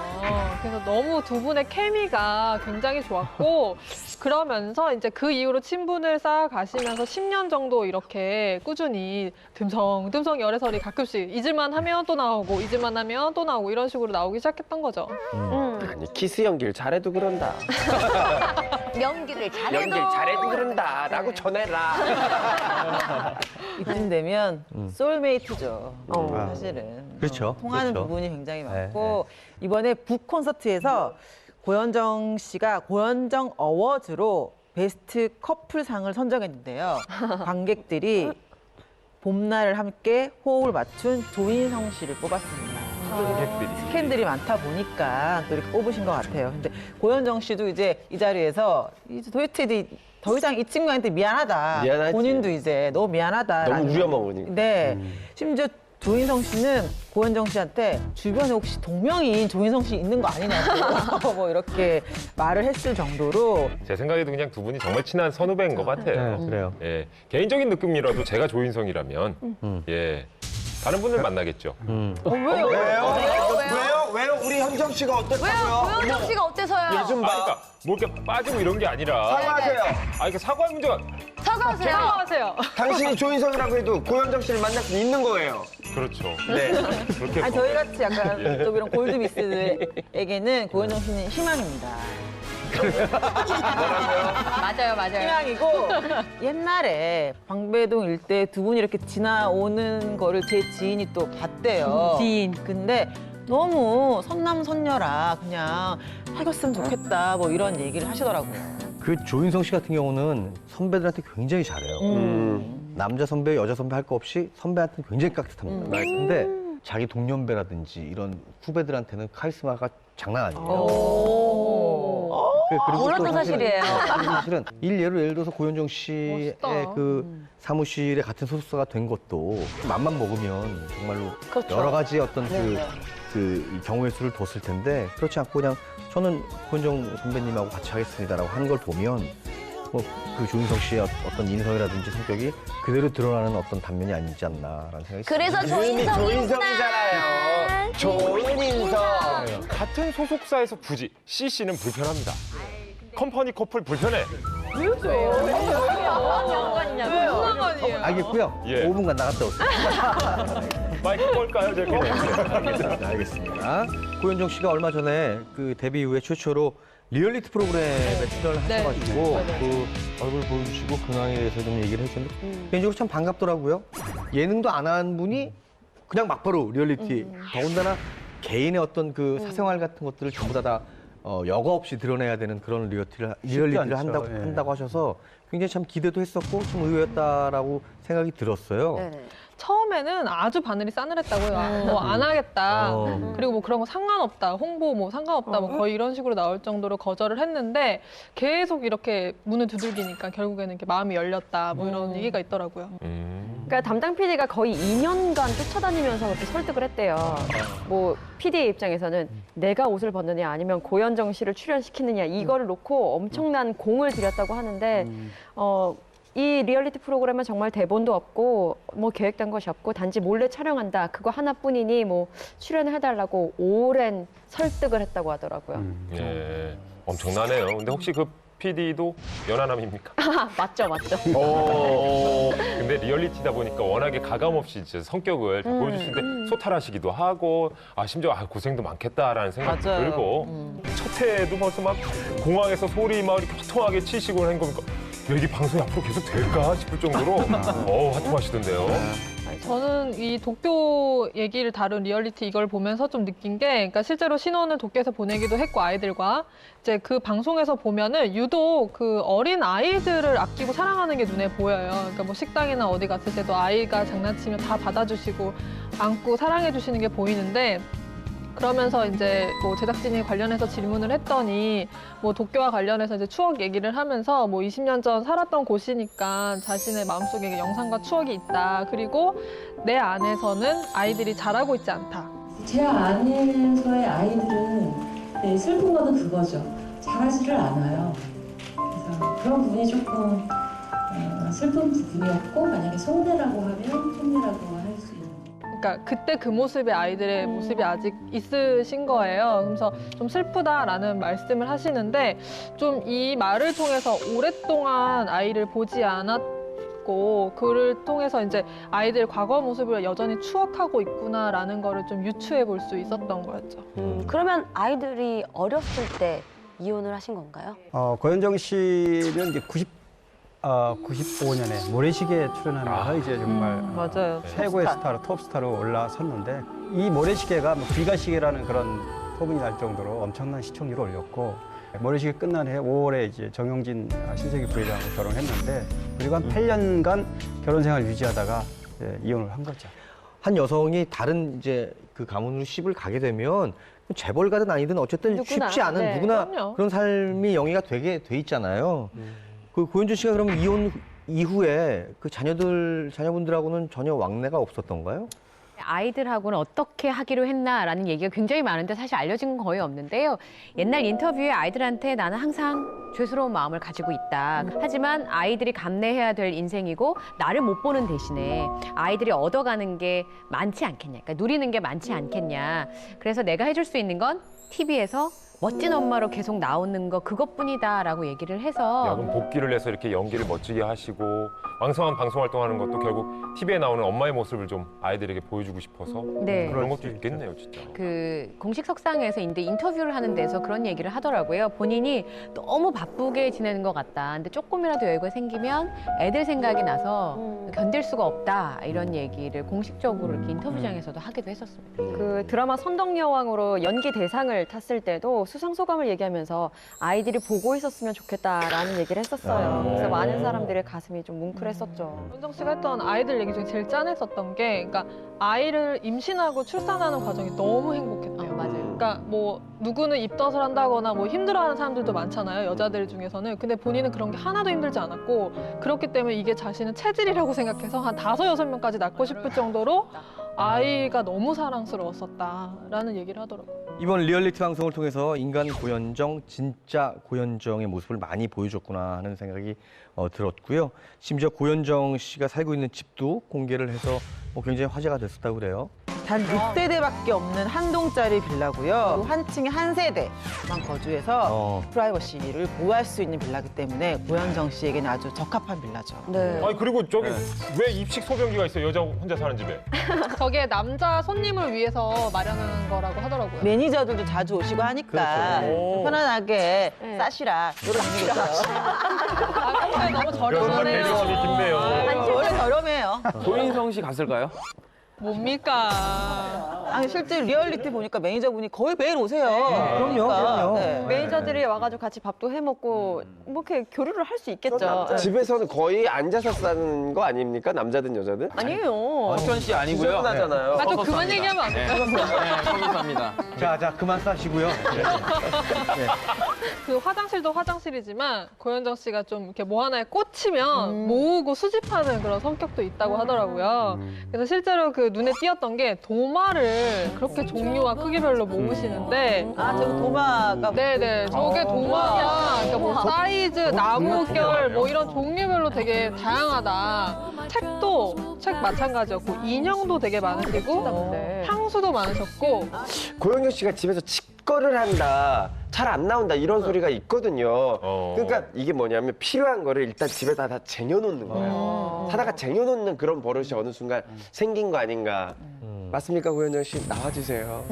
S3: 그래서 너무 두 분의 케미가 굉장히 좋았고 그러면서 이제 그 이후로 친분을 쌓아가시면서 10년 정도 이렇게 꾸준히 듬성듬성 열애설이 가끔씩 잊을만 하면 또 나오고 잊을만 하면 또 나오고 이런 식으로 나오기 시작했던 거죠.
S9: 아니 키스 연기를 잘해도 그런다.
S2: 연기를 잘해도.
S9: 연기를 잘해도 그런다. 라고 전해라.
S8: 이쯤 되면 소울메이트죠. 사실은.
S1: 그렇죠.
S8: 통하는
S1: 그렇죠.
S8: 부분이 굉장히 많고 이번에 북 콘서트에서 고현정 씨가 고현정 어워즈로 베스트 커플상을 선정했는데요. 관객들이 봄날을 함께 호흡을 맞춘 조인성 씨를 뽑았습니다. 스캔들이 많다 보니까 또 이렇게 뽑으신 것 같아요. 근데 고현정 씨도 이제 이 자리에서 이제 도대체 더 이상 이 친구한테 미안하다.
S9: 미안하지.
S8: 본인도 이제 너무 미안하다.
S9: 너무 우려먹으니까.
S8: 네. 심지어 조인성 씨는 고현정 씨한테 주변에 혹시 동명이인 조인성 씨 있는 거 아니냐고 뭐 이렇게 말을 했을 정도로
S5: 제 생각에도 그냥 두 분이 정말 친한 선후배인 것 같아요.
S1: 네, 그래요.
S5: 예, 개인적인 느낌이라도 제가 조인성이라면 예, 다른 분들 만나겠죠.
S9: 왜요? 우리 현정 씨가 어땠다고요?
S2: 고현정 씨가 어때서요?
S9: 요즘
S5: 그러니까 뭐 이렇게 빠지고 이런 게 아니라
S9: 사과하세요.
S5: 그러니까 사과할 문제가
S2: 사과하세요.
S3: 사과하세요.
S9: 당신이 조인성이라고 해도 고현정 씨를 만날 수 있는 거예요.
S5: 그렇죠.
S9: 네.
S5: 그렇게
S8: 아니 저희 같이 약간 좀 이런 골드미스들에게는 고현정 씨는 희망입니다.
S7: 맞아요.
S8: 희망이고 옛날에 광배동 일대 두 분이 이렇게 지나오는 거를 제 지인이 또 봤대요.
S7: 지인.
S8: 근데 너무 선남선녀라 그냥 사귀었으면 좋겠다 뭐 이런 얘기를 하시더라고요.
S1: 그 조인성 씨 같은 경우는 선배들한테 굉장히 잘해요. 남자 선배, 여자 선배 할 거 없이 선배한테는 굉장히 깍듯합니다. 근데 자기 동년배라든지 이런 후배들한테는 카리스마가 장난 아니에요. 그리고
S2: 몰랐던
S1: 또
S2: 사실이에요.
S1: 사실은 예를 들어서 고현정 씨의
S3: 멋있다.
S1: 그 사무실에 같은 소속사가 된 것도 맘만 먹으면 정말로
S2: 그렇죠.
S1: 여러 가지 어떤 그 경우의 수를 뒀을 텐데 그렇지 않고 그냥 저는 고현정 선배님하고 같이 하겠습니다라고 한 걸 보면 뭐 그 조인성 씨의 어떤 인성이라든지 성격이 그대로 드러나는 어떤 단면이 아니지 않나라는 생각이
S2: 그래서
S1: 듭니다.
S9: 조인성이잖아요. 조인성.
S5: 같은 소속사에서 굳이 CC는 불편합니다. 컴퍼니 커플 불편해.
S1: 알겠고요.
S5: 예.
S1: 5분간 나갔다 오세요.
S5: 마이크 볼까요, 저기?
S1: 네, 알겠습니다. 고현정 씨가 얼마 전에 그 데뷔 이후에 최초로 리얼리티 프로그램에 출연을 하셔가지고 그 얼굴 보여주시고 근황에 대해서 좀 얘기를 해주셨는데 개인적으로 참 반갑더라고요. 예능도 안 한 분이 그냥 막바로 리얼리티 더군다나 개인의 어떤 그 사생활 같은 것들을 전부 다 여과 없이 드러내야 되는 그런 리얼리티를 한다고 하셔서 굉장히 참 기대도 했었고 좀 의외였다라고 생각이 들었어요.
S2: 네네.
S3: 처음에는 아주 바늘이 싸늘했다고요. 뭐 안 하겠다. 그리고 뭐 그런 거 상관없다. 홍보 뭐 상관없다. 뭐 거의 이런 식으로 나올 정도로 거절을 했는데 계속 이렇게 문을 두들기니까 결국에는 이렇게 마음이 열렸다. 뭐 이런 얘기가 있더라고요.
S4: 그러니까 담당 PD가 거의 2년간 쫓아다니면서 그렇게 설득을 했대요. 뭐 PD의 입장에서는 내가 옷을 벗느냐 아니면 고현정 씨를 출연시키느냐 이거를 놓고 엄청난 공을 들였다고 하는데 이 리얼리티 프로그램은 정말 대본도 없고 뭐 계획된 것이 없고 단지 몰래 촬영한다 그거 하나뿐이니 뭐 출연을 해달라고 오랜 설득을 했다고 하더라고요.
S5: 예, 엄청나네요. 근데 혹시 그 PD도 연하남입니까?
S4: 맞죠.
S5: 근데 리얼리티다 보니까 워낙에 가감없이 이제 성격을 다 보여줄 수 있는데 소탈하시기도 하고 심지어 고생도 많겠다라는 생각이
S8: 맞아요.
S5: 들고 첫 해에도 벌써 막 공항에서 소리 막 이렇게 화통하게 치시고 한 겁니까? 야, 이게 방송이 앞으로 계속 될까 싶을 정도로 화통하시던데요.
S3: 저는 이 도쿄 얘기를 다룬 리얼리티 이걸 보면서 좀 느낀 게, 그러니까 실제로 신혼을 도쿄에서 보내기도 했고 아이들과 이제 그 방송에서 보면은 유독 그 어린 아이들을 아끼고 사랑하는 게 눈에 보여요. 그러니까 뭐 식당이나 어디 갔을 때도 아이가 장난치면 다 받아주시고 안고 사랑해 주시는 게 보이는데. 그러면서 이제 뭐 제작진이 관련해서 질문을 했더니 뭐 도쿄와 관련해서 이제 추억 얘기를 하면서 뭐 20년 전 살았던 곳이니까 자신의 마음속에 영상과 추억이 있다. 그리고 내 안에서는 아이들이 자라고 있지 않다.
S11: 제 안에서의 아이들은 슬픈 거는 그거죠. 잘하지를 않아요. 그래서 그런 부분이 조금 슬픈 부분이었고 만약에 속내라고 하면 속내라고 할 수 있는.
S3: 그러니까 그때 그 모습의 아이들의 모습이 아직 있으신 거예요. 그래서 좀 슬프다라는 말씀을 하시는데 좀 이 말을 통해서 오랫동안 아이를 보지 않았고 그를 통해서 이제 아이들 과거 모습을 여전히 추억하고 있구나라는 거를 좀 유추해 볼 수 있었던 거였죠.
S2: 그러면 아이들이 어렸을 때 이혼을 하신 건가요?
S6: 고현정 씨는 이제 95년에 모래시계에 출연하면서 이제 정말
S8: 맞아요.
S6: 최고의 스타로 톱스타로 올라섰는데 이 모래시계가 뭐 귀가시계라는 그런 소문이 날 정도로 엄청난 시청률을 올렸고 모래시계 끝난 해 5월에 이제 정용진 신세계 부회장하고 결혼했는데 그리고 한 8년간 결혼 생활 유지하다가 이혼을 한 거죠.
S1: 한 여성이 다른 이제 그 가문으로 시집을 가게 되면 재벌 가든 아니든 어쨌든
S4: 누구나,
S1: 쉽지 않은
S4: 네,
S1: 누구나
S3: 그럼요.
S1: 그런 삶이 영위가 되게 돼 있잖아요. 그 고현정 씨가 그러면 이혼 이후에 그 자녀분들하고는 전혀 왕래가 없었던가요?
S7: 아이들하고는 어떻게 하기로 했나라는 얘기가 굉장히 많은데 사실 알려진 건 거의 없는데요. 옛날 인터뷰에 아이들한테 나는 항상 죄스러운 마음을 가지고 있다. 하지만 아이들이 감내해야 될 인생이고 나를 못 보는 대신에 아이들이 얻어가는 게 많지 않겠냐. 그러니까 누리는 게 많지 않겠냐. 그래서 내가 해줄 수 있는 건 TV에서 멋진 엄마로 계속 나오는 거 그것뿐이다라고 얘기를 해서
S5: 야금 복귀를 해서 이렇게 연기를 멋지게 하시고 왕성한 방송 활동하는 것도 결국 TV에 나오는 엄마의 모습을 좀 아이들에게 보여주고 싶어서
S7: 네.
S5: 그런 것도 있겠네요, 진짜.
S7: 그 공식 석상에서 인터뷰를 하는 데서 그런 얘기를 하더라고요. 본인이 너무 바쁘게 지내는 것 같다. 근데 조금이라도 여유가 생기면 애들 생각이 나서 견딜 수가 없다. 이런 얘기를 공식적으로 이렇게 인터뷰장에서도 하기도 했었습니다.
S4: 그 드라마 선덕여왕으로 연기 대상을 탔을 때도 수상 소감을 얘기하면서 아이들이 보고 있었으면 좋겠다라는 얘기를 했었어요. 그래서 많은 사람들의 가슴이 좀 뭉클했. 했었죠.
S3: 윤정 씨가 했던 아이들 얘기 중에 제일 짠했었던 게, 그러니까 아이를 임신하고 출산하는 과정이 너무 행복했대요.
S7: 맞아요.
S3: 그러니까 뭐 누구는 입덧을 한다거나 뭐 힘들어하는 사람들도 많잖아요, 여자들 중에서는. 근데 본인은 그런 게 하나도 힘들지 않았고, 그렇기 때문에 이게 자신은 체질이라고 생각해서 한 5-6명까지 낳고 싶을 정도로 아이가 너무 사랑스러웠었다라는 얘기를 하더라고요.
S1: 이번 리얼리티 방송을 통해서 인간 고현정, 진짜 고현정의 모습을 많이 보여줬구나 하는 생각이 들었고요. 심지어 고현정 씨가 살고 있는 집도 공개를 해서 굉장히 화제가 됐었다고 그래요.
S8: 단 6세대밖에 없는 한 동짜리 빌라고요. 한 층에 한 세대만 거주해서 프라이버시를 보호할 수 있는 빌라기 때문에 고현정 씨에게는 아주 적합한 빌라죠.
S2: 네.
S5: 아니 그리고 저기 왜 입식 소변기가 있어요? 여자 혼자 사는 집에.
S3: 저게 남자 손님을 위해서 마련한 거라고 하더라고요.
S8: 매니저들도 자주 오시고 하니까
S5: 그렇죠.
S8: 편안하게 싸시라 이런 의미가 있어요.
S3: 아, 너무
S5: 정말
S3: 저렴하네요.
S5: 배려심이 깊네요.
S8: 원래 저렴해요.
S10: 조인성 씨 갔을까요?
S3: 뭡니까?
S8: 아니 실제 리얼리티 보니까 매니저분이 거의 매일 오세요.
S1: 그럼요.
S8: 네.
S4: 매니저들이 와가지고 같이 밥도 해먹고 뭐 이렇게 교류를 할 수 있겠죠.
S9: 집에서는 거의 앉아서 사는 거 아닙니까? 남자든 여자든?
S4: 아니에요.
S10: 박현 씨 아니고요.
S9: 지저분하잖아요.
S3: 아, 좀 그만 얘기하면 안 될까요?
S10: 네, 서비스합니다.
S1: 자, 그만 싸시고요.
S3: 그 화장실도 화장실이지만 고현정 씨가 좀 이렇게 뭐 하나에 꽂히면 모으고 수집하는 그런 성격도 있다고 하더라고요. 그래서 실제로 그 눈에 띄었던 게 도마를 그렇게 종류와 크기별로 모으시는데
S8: 아, 저 도마가
S3: 네네 저게 도마가 그러니까 뭐 사이즈, 나무결 뭐 이런 종류별로 되게 다양하다. 책 마찬가지였고 인형도 되게 많으시고 향수도 많으셨고
S9: 고영경 씨가 집에서 칩거를 한다, 잘 안 나온다 이런 소리가 있거든요. 그러니까 이게 뭐냐면 필요한 거를 일단 집에다 다 쟁여놓는 거예요. 사다가 쟁여놓는 그런 버릇이 어느 순간 생긴 거 아닌가. 맞습니까, 고현정 씨? 나와주세요.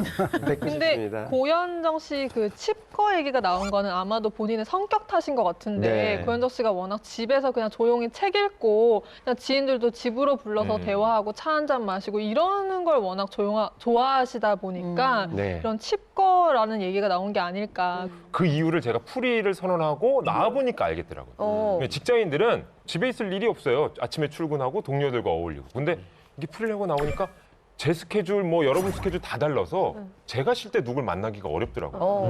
S9: 뵙고
S3: 근데
S9: 싶습니다.
S3: 고현정 씨 그 칩거 얘기가 나온 거는 아마도 본인의 성격 탓인 것 같은데
S9: 네.
S3: 고현정 씨가 워낙 집에서 그냥 조용히 책 읽고 그냥 지인들도 집으로 불러서 대화하고 차 한 잔 마시고 이러는 걸 워낙 좋아하시다 보니까
S9: 네.
S3: 이런 칩거라는 얘기가 나온 게 아닐까.
S5: 그 이유를 제가 풀이를 선언하고 나와보니까 알겠더라고요. 직장인들은 집에 있을 일이 없어요. 아침에 출근하고 동료들과 어울리고. 근데 이게 풀이를 하고 나오니까 제 스케줄, 뭐 여러분 스케줄 다 달라서 제가 쉴 때 누굴 만나기가 어렵더라고요.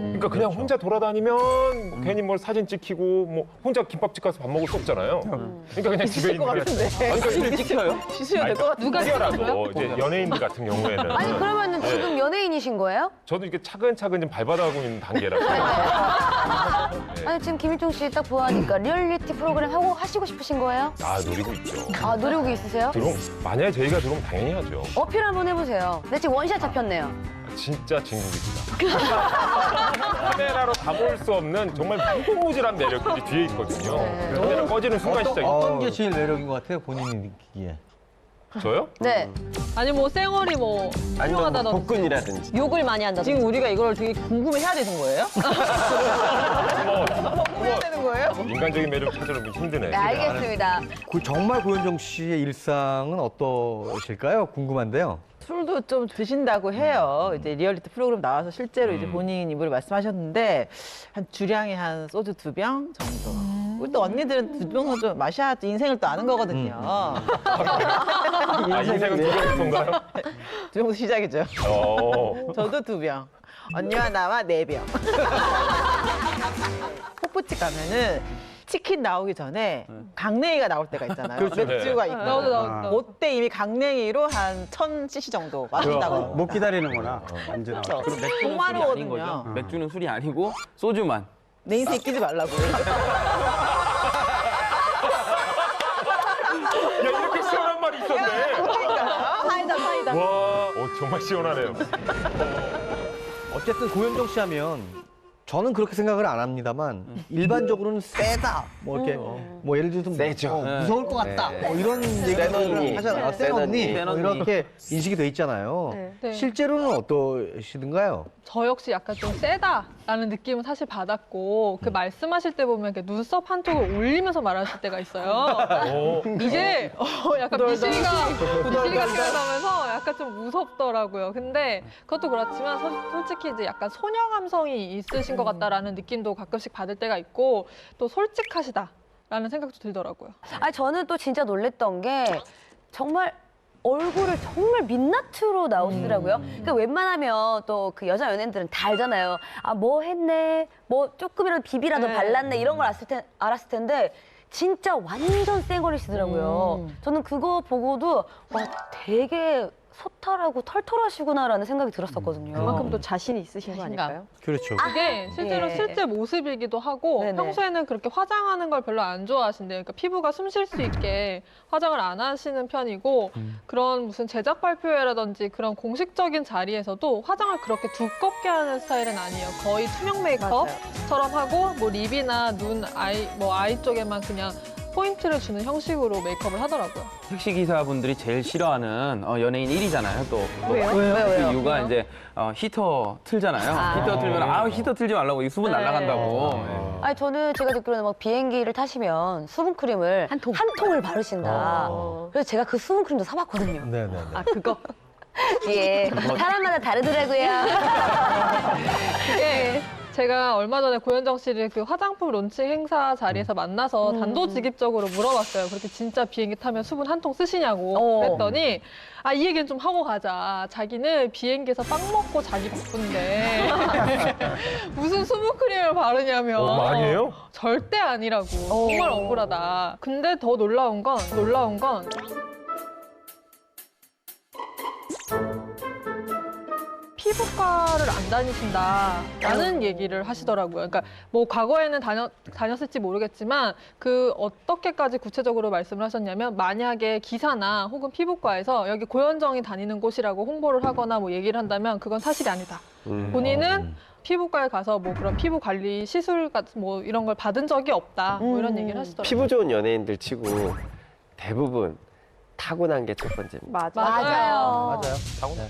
S5: 그러니까 그냥 혼자 돌아다니면 괜히 뭘 사진 찍히고 뭐 혼자 김밥집 가서 밥 먹을 수 없잖아요. 그러니까 그냥 집에 있는 게 아니, 그러니까
S8: 찍혀요? 씻어야 될 것 같은데.
S3: 누가
S5: 특별하고 이제 연예인들 같은 경우에는
S2: 아니 그러면은 지금 연예인이신 거예요?
S5: 저도 이렇게 차근차근 좀 밟아가고 있는 단계라서
S2: 아니 지금 김일종 씨 딱 보아하니까 리얼리티 프로그램 하시고 싶으신 거예요?
S5: 노리고 있죠.
S2: 아 노리고 있으세요?
S5: 만약에 저희가 들어오면 당연히 하죠.
S2: 어필 한번 해보세요. 근데 지금 원샷 잡혔네요.
S5: 진짜 진국입니다. 카메라로 담을 수 없는 정말 무궁무진한 매력들이 뒤에 있거든요. 카메라 꺼지는 순간 시작이
S1: 어떤 게 제일 매력인 것 같아요, 본인이 느끼기에?
S5: 저요?
S2: 네.
S3: 아니 뭐 쌩얼이 뭐
S9: 아니면 뭐
S3: 훌륭하다든지
S9: 복근이라든지.
S4: 욕을 많이 한다든지.
S8: 지금 우리가 이걸 되게 궁금해해야 되는 거예요?
S5: 해야
S8: 되는 거예요?
S5: 인간적인 매력 찾으려면 힘드네.
S2: 네, 알겠습니다.
S1: 정말 고현정 씨의 일상은 어떠실까요? 궁금한데요.
S8: 술도 좀 드신다고 해요. 이제 리얼리티 프로그램 나와서 실제로 이제 본인 입으로 말씀하셨는데 한 주량이 한 소주 2병 정도. 우리 또 언니들은 2병 정도 마셔야지 인생을 또 아는 거거든요.
S5: 인생은 두 병인가요?
S8: 2병부터 시작이죠. 저도 2병. 언니와 나와 4병. 호프집 가면은 치킨 나오기 전에 강냉이가 나올 때가 있잖아요.
S5: 그렇죠.
S8: 맥주가 있고.
S3: 나오죠.
S8: 그때 이미 강냉이로 한 1000cc 정도 마신다고.
S6: 못 기다리는구나. 완전.
S8: 그렇죠.
S10: 그럼 맥주는 술이 아닌 거죠?
S8: 동화로거든요.
S10: 맥주는 술이 아니고 소주만.
S8: 내 인생에 끼지 말라고.
S5: 야, 이렇게 시원한 말이 있었네.
S8: 사이다.
S5: 와, 정말 시원하네요.
S1: 어쨌든 고현정 씨 하면 저는 그렇게 생각을 안 합니다만 일반적으로는 세다 뭐 이렇게 뭐 예를 들어서
S9: 세죠.
S1: 무서울 것 같다
S9: 네.
S1: 뭐 이런
S9: 센 언니.
S1: 얘기를 하잖아요.
S9: 네,
S1: 센 언니
S9: 센
S1: 뭐 이렇게 인식이 돼 있잖아요.
S3: 네.
S1: 실제로는 어떠시든가요?
S3: 저 역시 약간 좀 세다라는 느낌은 사실 받았고 그 말씀하실 때 보면 이렇게 눈썹 한쪽을 올리면서 말하실 때가 있어요. 이게 약간 미실이가 드러나면서 약간 좀 무섭더라고요. 근데 그것도 그렇지만 솔직히 이제 약간 소녀 감성이 있으신 것 같다라는 느낌도 가끔씩 받을 때가 있고 또 솔직하시다. 라는 생각도 들더라고요.
S2: 아니 저는 또 진짜 놀랬던 게 정말 얼굴을 정말 민낯으로 나오시더라고요. 그러니까 웬만하면 또 그 여자 연예인들은 다 알잖아요. 아, 뭐 했네, 뭐 조금이라도 비비라도 발랐네 이런 걸 알았을 텐데 진짜 완전 쌩얼이시더라고요. 저는 그거 보고도 와 되게 소탈하고 털털하시구나라는 생각이 들었었거든요.
S4: 그만큼 또 자신이 있으신 거
S7: 자신감.
S4: 아닐까요?
S1: 그렇죠.
S3: 그게 실제로
S2: 예.
S3: 실제 모습이기도 하고
S2: 네네.
S3: 평소에는 그렇게 화장하는 걸 별로 안 좋아하신대요. 그러니까 피부가 숨 쉴 수 있게 화장을 안 하시는 편이고 그런 무슨 제작 발표회라든지 그런 공식적인 자리에서도 화장을 그렇게 두껍게 하는 스타일은 아니에요. 거의 투명 메이크업처럼 하고 뭐 립이나 눈, 아이 쪽에만 그냥 포인트를 주는 형식으로 메이크업을 하더라고요.
S10: 택시 기사분들이 제일 싫어하는 연예인 1위잖아요. 또
S2: 왜요?
S10: 그 이유가 이제 히터 틀잖아요. 히터 틀면 히터 틀지 말라고 이 수분 날아간다고. 네.
S2: 아니 저는 제가 듣기로는 막 비행기를 타시면 수분 크림을 한 통을 바르신다. 그래서 제가 그 수분 크림도 사봤거든요.
S1: 네네네.
S2: 아 그거? 예, 사람마다 다르더라고요.
S3: 그게 제가 얼마 전에 고현정 씨를 그 화장품 론칭 행사 자리에서 만나서 단도직입적으로 물어봤어요. 그렇게 진짜 비행기 타면 수분 한 통 쓰시냐고 그랬더니 이 얘기는 좀 하고 가자. 자기는 비행기에서 빵 먹고 자기 바쁜데 무슨 수분크림을 바르냐면
S5: 많이 해요?
S3: 절대 아니라고. 정말 억울하다. 근데 더 놀라운 건 피부과를 안 다니신다라는 얘기를 하시더라고요. 그러니까 뭐 과거에는 다녔을지 모르겠지만 그 어떻게까지 구체적으로 말씀을 하셨냐면 만약에 기사나 혹은 피부과에서 여기 고현정이 다니는 곳이라고 홍보를 하거나 뭐 얘기를 한다면 그건 사실이 아니다. 본인은 피부과에 가서 뭐 그런 피부 관리 시술 같은 뭐 이런 걸 받은 적이 없다. 뭐 이런 얘기를 하시더라고요.
S9: 피부 좋은 연예인들 치고 대부분 타고난 게 첫 번째입니다.
S2: 맞아요.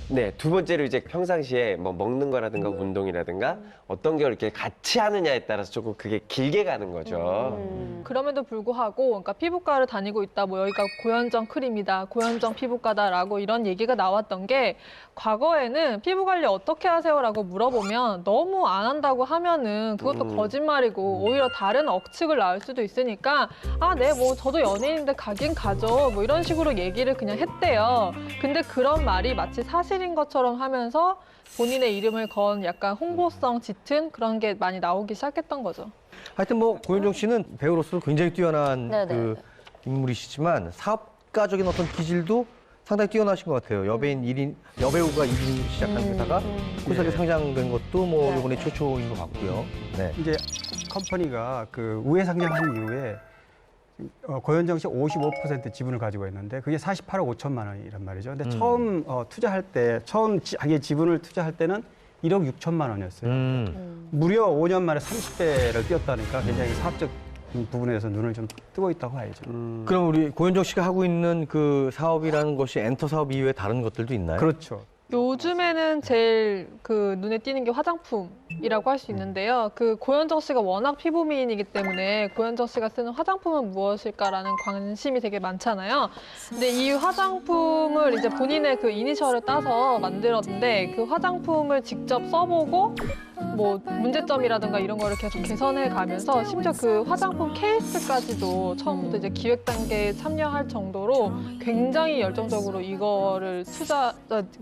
S9: 네, 두 번째로 이제 평상시에 뭐 먹는 거라든가 운동이라든가 어떤 걸 이렇게 같이 하느냐에 따라서 조금 그게 길게 가는 거죠.
S3: 그럼에도 불구하고 그러니까 피부과를 다니고 있다. 뭐 여기가 고현정 크림이다. 고현정 피부과다라고 이런 얘기가 나왔던 게 과거에는 피부 관리 어떻게 하세요라고 물어보면 너무 안 한다고 하면은 그것도 거짓말이고 오히려 다른 억측을 낳을 수도 있으니까 네, 뭐 저도 연예인인데 가긴 가죠. 뭐 이런 식으로 얘기를 그냥 했대요. 근데 그런 말이 마치 사실인 것처럼 하면서 본인의 이름을 건 약간 홍보성 짙은 그런 게 많이 나오기 시작했던 거죠.
S1: 하여튼 뭐 고현정 씨는 배우로서 굉장히 뛰어난
S2: 네네.
S1: 그 인물이시지만 사업가적인 어떤 기질도 상당히 뛰어나신 것 같아요. 여배우가 1인 시작한 회사가 코스닥에 상장된 것도 뭐 이번에 최초인 것 같고요. 네.
S6: 이제 컴퍼니가 그 우회 상장한 이후에 고현정 씨 55% 지분을 가지고 있는데 그게 48억 5천만 원이란 말이죠. 근데 처음 투자할 때, 자기의 지분을 투자할 때는 1억 6천만 원이었어요. 무려 5년 만에 30배를 뛰었다니까 굉장히 사업적 부분에서 눈을 좀 뜨고 있다고 봐야죠.
S1: 그럼 우리 고현정 씨가 하고 있는 그 사업이라는 것이 엔터 사업 이외에 다른 것들도 있나요?
S6: 그렇죠.
S3: 요즘에는 제일 그 눈에 띄는 게 화장품이라고 할 수 있는데요. 그 고현정 씨가 워낙 피부 미인이기 때문에 고현정 씨가 쓰는 화장품은 무엇일까라는 관심이 되게 많잖아요. 근데 이 화장품을 이제 본인의 그 이니셜을 따서 만들었는데 그 화장품을 직접 써보고 뭐 문제점이라든가 이런 거를 계속 개선해 가면서 심지어 그 화장품 케이스까지도 처음부터 이제 기획 단계에 참여할 정도로 굉장히 열정적으로 이거를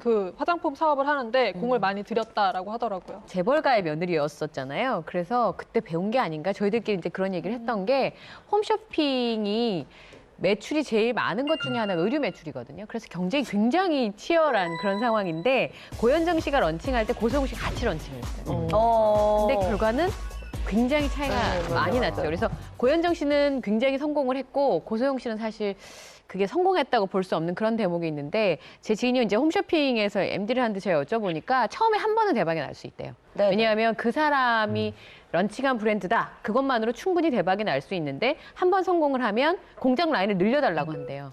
S3: 그 화장품 사업을 하는데 공을 많이 들였다라고 하더라고요.
S7: 재벌가의 며느리였었잖아요. 그래서 그때 배운 게 아닌가. 저희들끼리 이제 그런 얘기를 했던 게 홈쇼핑이 매출이 제일 많은 것 중에 하나가 의류 매출이거든요. 그래서 경쟁이 굉장히 치열한 그런 상황인데 고현정 씨가 런칭할 때 고소영 씨 같이 런칭을 했어요. 근데 결과는 굉장히 차이가 많이 났죠. 그래서 고현정 씨는 굉장히 성공을 했고 고소영 씨는 사실 그게 성공했다고 볼 수 없는 그런 대목이 있는데 제 지인이 이제 홈쇼핑에서 MD를 하는데 제가 여쭤보니까 처음에 한 번은 대박이 날 수 있대요.
S2: 네네.
S7: 왜냐하면 그 사람이 런칭한 브랜드다. 그것만으로 충분히 대박이 날 수 있는데 한 번 성공을 하면 공장 라인을 늘려달라고 한대요.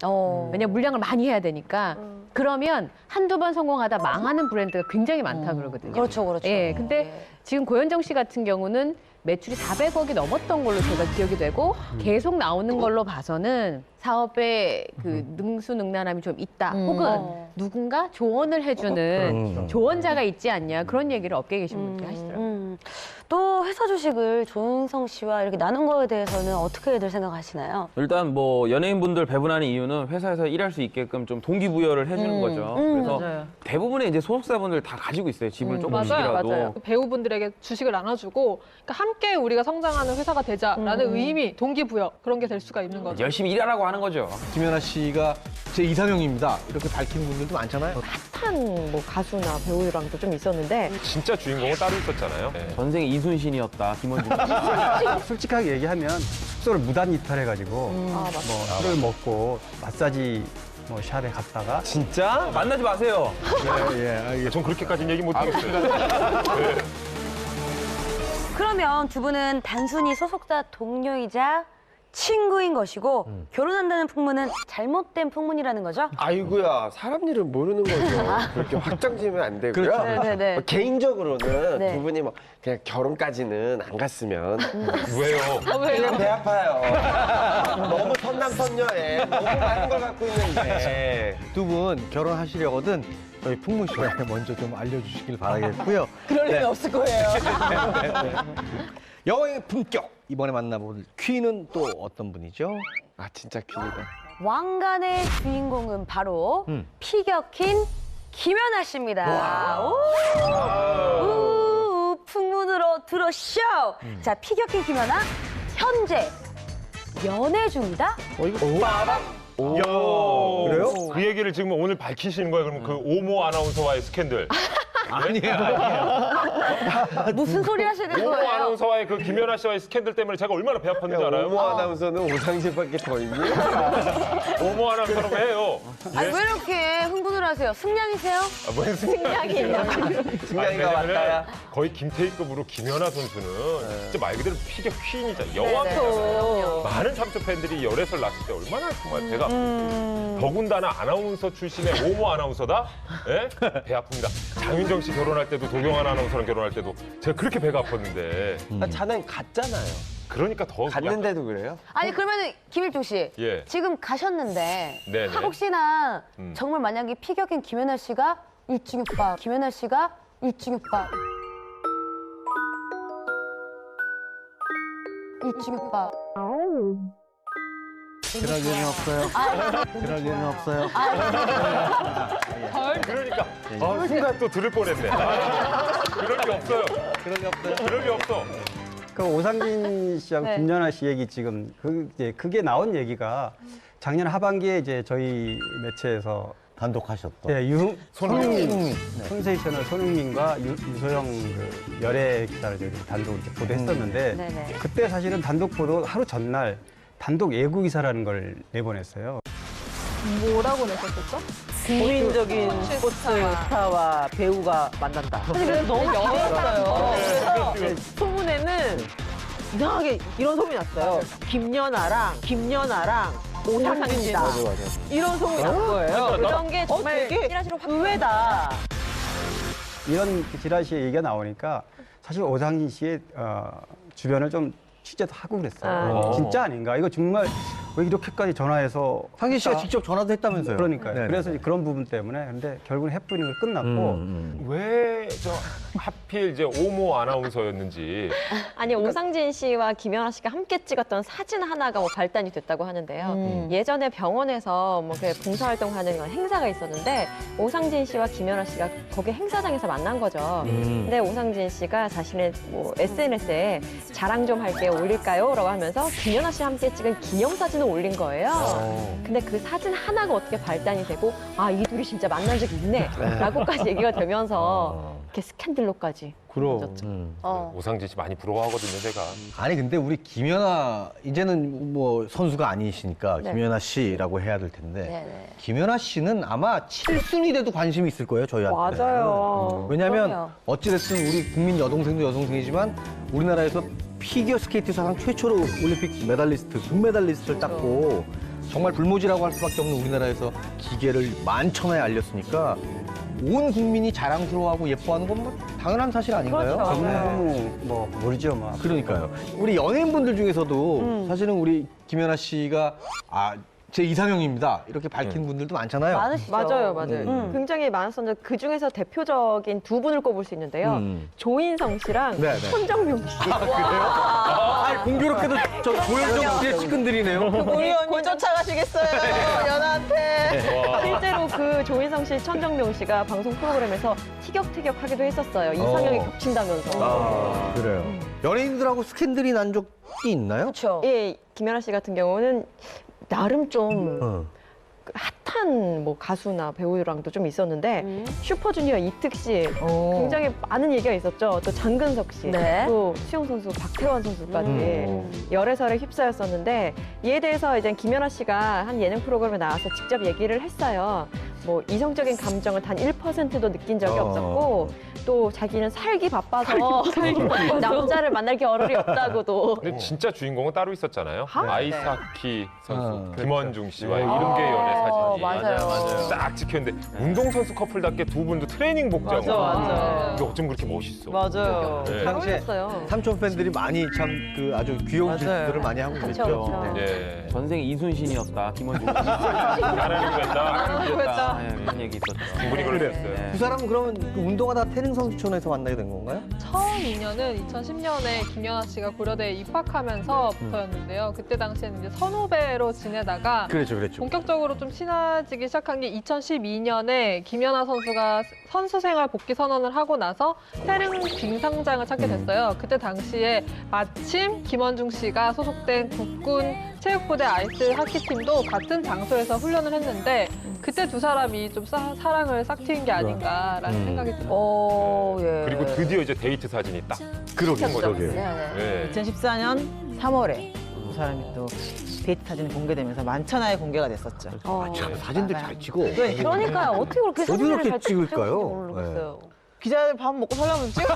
S7: 왜냐면 물량을 많이 해야 되니까. 그러면 한두 번 성공하다 망하는 브랜드가 굉장히 많다 그러거든요.
S2: 그렇죠, 그렇죠.
S7: 예, 근데 지금 고현정 씨 같은 경우는 매출이 400억이 넘었던 걸로 제가 기억이 되고 계속 나오는 걸로 봐서는 사업에 그 능수능란함이 좀 있다. 혹은 누군가 조언을 해주는 조언자가 있지 않냐. 그런 얘기를 업계에 계신 분들이 하시더라고요.
S2: 또 회사 주식을 조은성 씨와 이렇게 나눈 거에 대해서는 어떻게들 생각하시나요?
S10: 일단 뭐 연예인분들 배분하는 이유는 회사에서 일할 수 있게끔 좀 동기부여를 해주는 거죠. 그래서
S8: 맞아요.
S10: 대부분의 이제 소속사분들 다 가지고 있어요. 집을
S3: 맞아요,
S10: 조금씩이라도.
S3: 맞아요. 배우분들에게 주식을 나눠주고 그러니까 함께 우리가 성장하는 회사가 되자라는 의미, 동기부여 그런 게 될 수가 있는 거죠.
S10: 열심히 일하라고 하는 거죠.
S1: 김연아 씨가 제 이상형입니다. 이렇게 밝히는 분들도 많잖아요.
S4: 핫한 뭐 가수나 배우랑도 좀 있었는데
S5: 진짜 주인공은 따로 있었잖아요. 네.
S10: 전생에 이순신이었다. 김원중.
S6: 솔직하게 얘기하면 숙소를 무단 이탈해가지고 뭐 술을 먹고 마사지 뭐 샵에 갔다가
S9: 진짜?
S10: 만나지 마세요.
S5: 전 그렇게까지는 얘기 못 하겠어요.
S2: 그러면 두 분은 단순히 소속사 동료이자 친구인 것이고 결혼한다는 풍문은 잘못된 풍문이라는 거죠?
S9: 아이고야, 사람 일은 모르는 거죠. 그렇게 확정 지으면 안 되고요.
S1: 그렇죠.
S2: 네네네.
S9: 뭐 개인적으로는
S2: 네.
S9: 두 분이 뭐 그냥 결혼까지는 안 갔으면
S5: 왜요?
S9: 그냥 배 아파요. 너무 선남선녀에 너무 많은 걸 갖고 있는데.
S1: 두 분 결혼하시려거든 저희 풍문 씨가 먼저 좀 알려주시길 바라겠고요.
S8: 그럴 일은 없을 거예요.
S1: 영화의 품격 이번에 만나볼 퀸은 또 어떤 분이죠?
S9: 아, 진짜 퀸이다.
S2: 왕관의 주인공은 바로 피겨킨 김연아 씨입니다. 우, 풍문으로 들어쇼. 자, 피겨킨 김연아 현재 연애 중이다.
S1: 그래요?
S5: 그 얘기를 지금 오늘 밝히시는 거예요? 그러면 그 오모 아나운서와의 스캔들.
S1: 아니에요.
S2: 무슨 소리 하시는
S5: 오모
S2: 거예요?
S5: 아나운서와의 그 김연아 씨와의 스캔들 때문에 제가 얼마나 배 아팠는지 알아요?
S9: 오모 아나운서는 오상진밖에 더 있니?
S5: 오모 아나운서라고 해요.
S2: 아니, 왜 이렇게 흥분을 하세요? 승냥이세요?
S5: 뭔 승량이
S9: 승냥이가 왔다야.
S5: 거의 김태희급으로 김연아 선수는 진짜 말 그대로 피겨 퀸이자 여왕이잖아요. 많은 삼촌 팬들이 열애설 났을 때 얼마나 정말 배가 더군다나 아나운서 출신의 오모 아나운서다? 예? 배 아픕니다. 장윤정 씨 결혼할 때도 도경환 아나운서랑 결혼할 때도 제가 그렇게 배가 아팠는데
S9: 자넨 갔잖아요.
S5: 그러니까 더
S9: 갔는데도 그래요?
S2: 아니, 그러면은 김일중 씨.
S5: 예.
S2: 지금 가셨는데
S5: 네네.
S2: 혹시나 정말 만약에 피겨킨 김연아 씨가 일중 오빠, 김연아 씨가 일중 오빠. 일중 오빠.
S1: 그럴 일은 없어요. 그럴 일은 없어요.
S5: 그러니까 순간 또 들을 뻔했네. 그럴 리 없어요.
S1: 그럴 리 없어요.
S5: 그럴 리 없어.
S6: 그 오상진 씨하고
S2: 네.
S6: 김연아 씨 얘기 지금 그게 나온 얘기가 작년 하반기에 이제 저희 매체에서
S1: 단독하셨던.
S6: 예,
S1: 손흥민.
S6: 센세이셔널 손흥민과 유소영 그 열애 기사를 저희 단독 이렇게 보도했었는데
S2: 네네.
S6: 그때 사실은 단독 보도 하루 전날 단독 예고 기사라는 걸 내보냈어요.
S3: 뭐라고 내셨었죠?
S8: 국민적인 스포츠 스타와 배우가 만난다.
S4: 사실 그래서 너무 영화였어요. 그래서 소문에는 이상하게 이런 소문이 났어요. 김연아랑 오상진이다. 이런 소문이 난 거예요.
S7: 그런 게 정말
S4: 되게
S7: 찌라시로 확
S6: 이런 지라시의 얘기가 나오니까 사실 오상진 씨의 주변을 좀 취재도 하고 그랬어요. 진짜 아닌가? 이거 정말 왜 이렇게까지 전화해서
S1: 상진 씨가
S6: 했다?
S1: 직접 전화도 했다면서요?
S6: 그러니까요.
S1: 네네.
S6: 그래서 이제 그런 부분 때문에 근데 결국은 해프닝을 끝났고
S5: 왜 저 하필 이제 오모 아나운서였는지.
S4: 아니 오상진 씨와 김연아 씨가 함께 찍었던 사진 하나가 뭐 발단이 됐다고 하는데요. 예전에 병원에서 뭐 봉사활동하는 그런 행사가 있었는데 오상진 씨와 김연아 씨가 거기 행사장에서 만난 거죠. 근데 오상진 씨가 자신의 뭐 SNS에 자랑 좀 할게 올릴까요?라고 하면서 김연아 씨와 함께 찍은 기념사진을 올린 거예요. 근데 그 사진 하나가 어떻게 발단이 되고 아, 이 둘이 진짜 만난 적이 있네.라고까지 얘기가 되면서 이렇게 스캔들로까지 이어졌죠.
S5: 오상진 씨 많이 부러워하거든요, 제가.
S1: 아니 근데 우리 김연아 이제는 뭐 선수가 아니시니까
S2: 네.
S1: 김연아 씨라고 해야 될 텐데
S2: 네네.
S1: 김연아 씨는 아마 7순위 돼도 관심이 있을 거예요 저희한테.
S4: 맞아요.
S1: 왜냐하면
S2: 그럼요.
S1: 어찌됐든 우리 국민 여동생도 여동생이지만 우리나라에서 피겨 스케이트 사상 최초로 올림픽 메달리스트, 금메달리스트를 땄고 정말 불모지라고 할 수밖에 없는 우리나라에서 기계를 만천하에 알렸으니까 온 국민이 자랑스러워하고 예뻐하는 건 뭐 당연한 사실 아닌가요?
S2: 그렇죠.
S6: 너무 뭐 모르죠, 막.
S1: 그러니까요. 우리 연예인분들 중에서도 사실은 우리 김연아 씨가 제 이상형입니다. 이렇게 밝힌 분들도 많잖아요.
S2: 많으시죠?
S4: 맞아요, 맞아요.
S1: 음.
S4: 굉장히 많았었는데 그 중에서 대표적인 두 분을 꼽을 수 있는데요. 조인성 씨랑
S1: 네, 네.
S4: 손정명 씨.
S1: 아, 공교롭게도 저 조현정 씨의 측근들이네요.
S8: 우리 언니 쫓아가시겠어요, 연하한테.
S4: 실제로 그 조인성 씨, 천정명 씨가 방송 프로그램에서 티격태격하기도 했었어요. 이상형이 겹친다면서.
S1: 아, 그래요. 연예인들하고 스캔들이 난 적이 있나요?
S2: 그렇죠.
S4: 예, 김연아 씨 같은 경우는 나름 좀 핫한 뭐 가수나 배우랑도 좀 있었는데 슈퍼주니어 이특 씨 굉장히 많은 얘기가 있었죠. 또 장근석 씨,
S2: 네.
S4: 또 수영 선수 박태환 선수까지 열애설에 휩싸였었는데 이에 대해서 이제 김연아 씨가 한 예능 프로그램에 나와서 직접 얘기를 했어요. 뭐 이성적인 감정을 단 1%도 느낀 적이 없었고 또 자기는 살기 바빠서 남자를 만날 겨를이 없다고도.
S5: 근데 진짜 주인공은 따로 있었잖아요. 아이스하키 선수 김원중 씨와
S1: 네.
S5: 이름계 연애 사진이
S2: 맞아요.
S5: 딱 찍혔는데 운동선수 커플답게 두 분도 트레이닝 복장으로
S8: 맞아.
S5: 이게 어쩜 그렇게 멋있어.
S8: 맞아요.
S5: 네.
S1: 당시에
S4: 했어요.
S1: 삼촌 팬들이 많이 참 그 아주 귀여운
S8: 맞아요.
S1: 질투들을 많이 하고 그랬죠.
S2: 그쵸.
S5: 예.
S10: 전생 이순신이었다 김원중 씨.
S5: 나라는 거였다.
S10: 이었다. 그런 얘기 있었죠.
S5: 두 분이 그랬어요.
S10: 네.
S1: 두 사람은 그러면 그 운동하다 태릉 선수촌에서 만나게 된 건가요?
S3: 처음 인연은 2010년에 김연아 씨가 고려대에 입학하면서부터였는데요. 그때 당시에는 이제 선후배로 지내다가
S1: 그렇죠.
S3: 본격적으로 좀 친해지기 시작한 게 2012년에 김연아 선수가 선수 생활 복귀 선언을 하고 나서 태릉 빙상장을 찾게 됐어요. 그때 당시에 마침 김원중 씨가 소속된 국군 체육부대 아이스 하키팀도 같은 장소에서 훈련을 했는데 그때 두 사람이 좀 사랑을 싹 트인 게 아닌가라는 생각이 들어요.
S2: 예.
S5: 그리고 드디어 이제 데이트 사진이 딱
S1: 그러게요.
S5: 거죠.
S2: 네.
S5: 예.
S8: 2014년 3월에 두 사람이 또 데이트 사진이 공개되면서 만천하에 공개가 됐었죠.
S1: 참 사진들 잘 찍어.
S2: 그러니까요. 어떻게 그렇게
S1: 어디
S2: 사진을
S1: 그렇게
S2: 잘
S1: 찍을까요?
S2: 모르겠어요.
S8: 기자들 밥 먹고 살려면 찍어.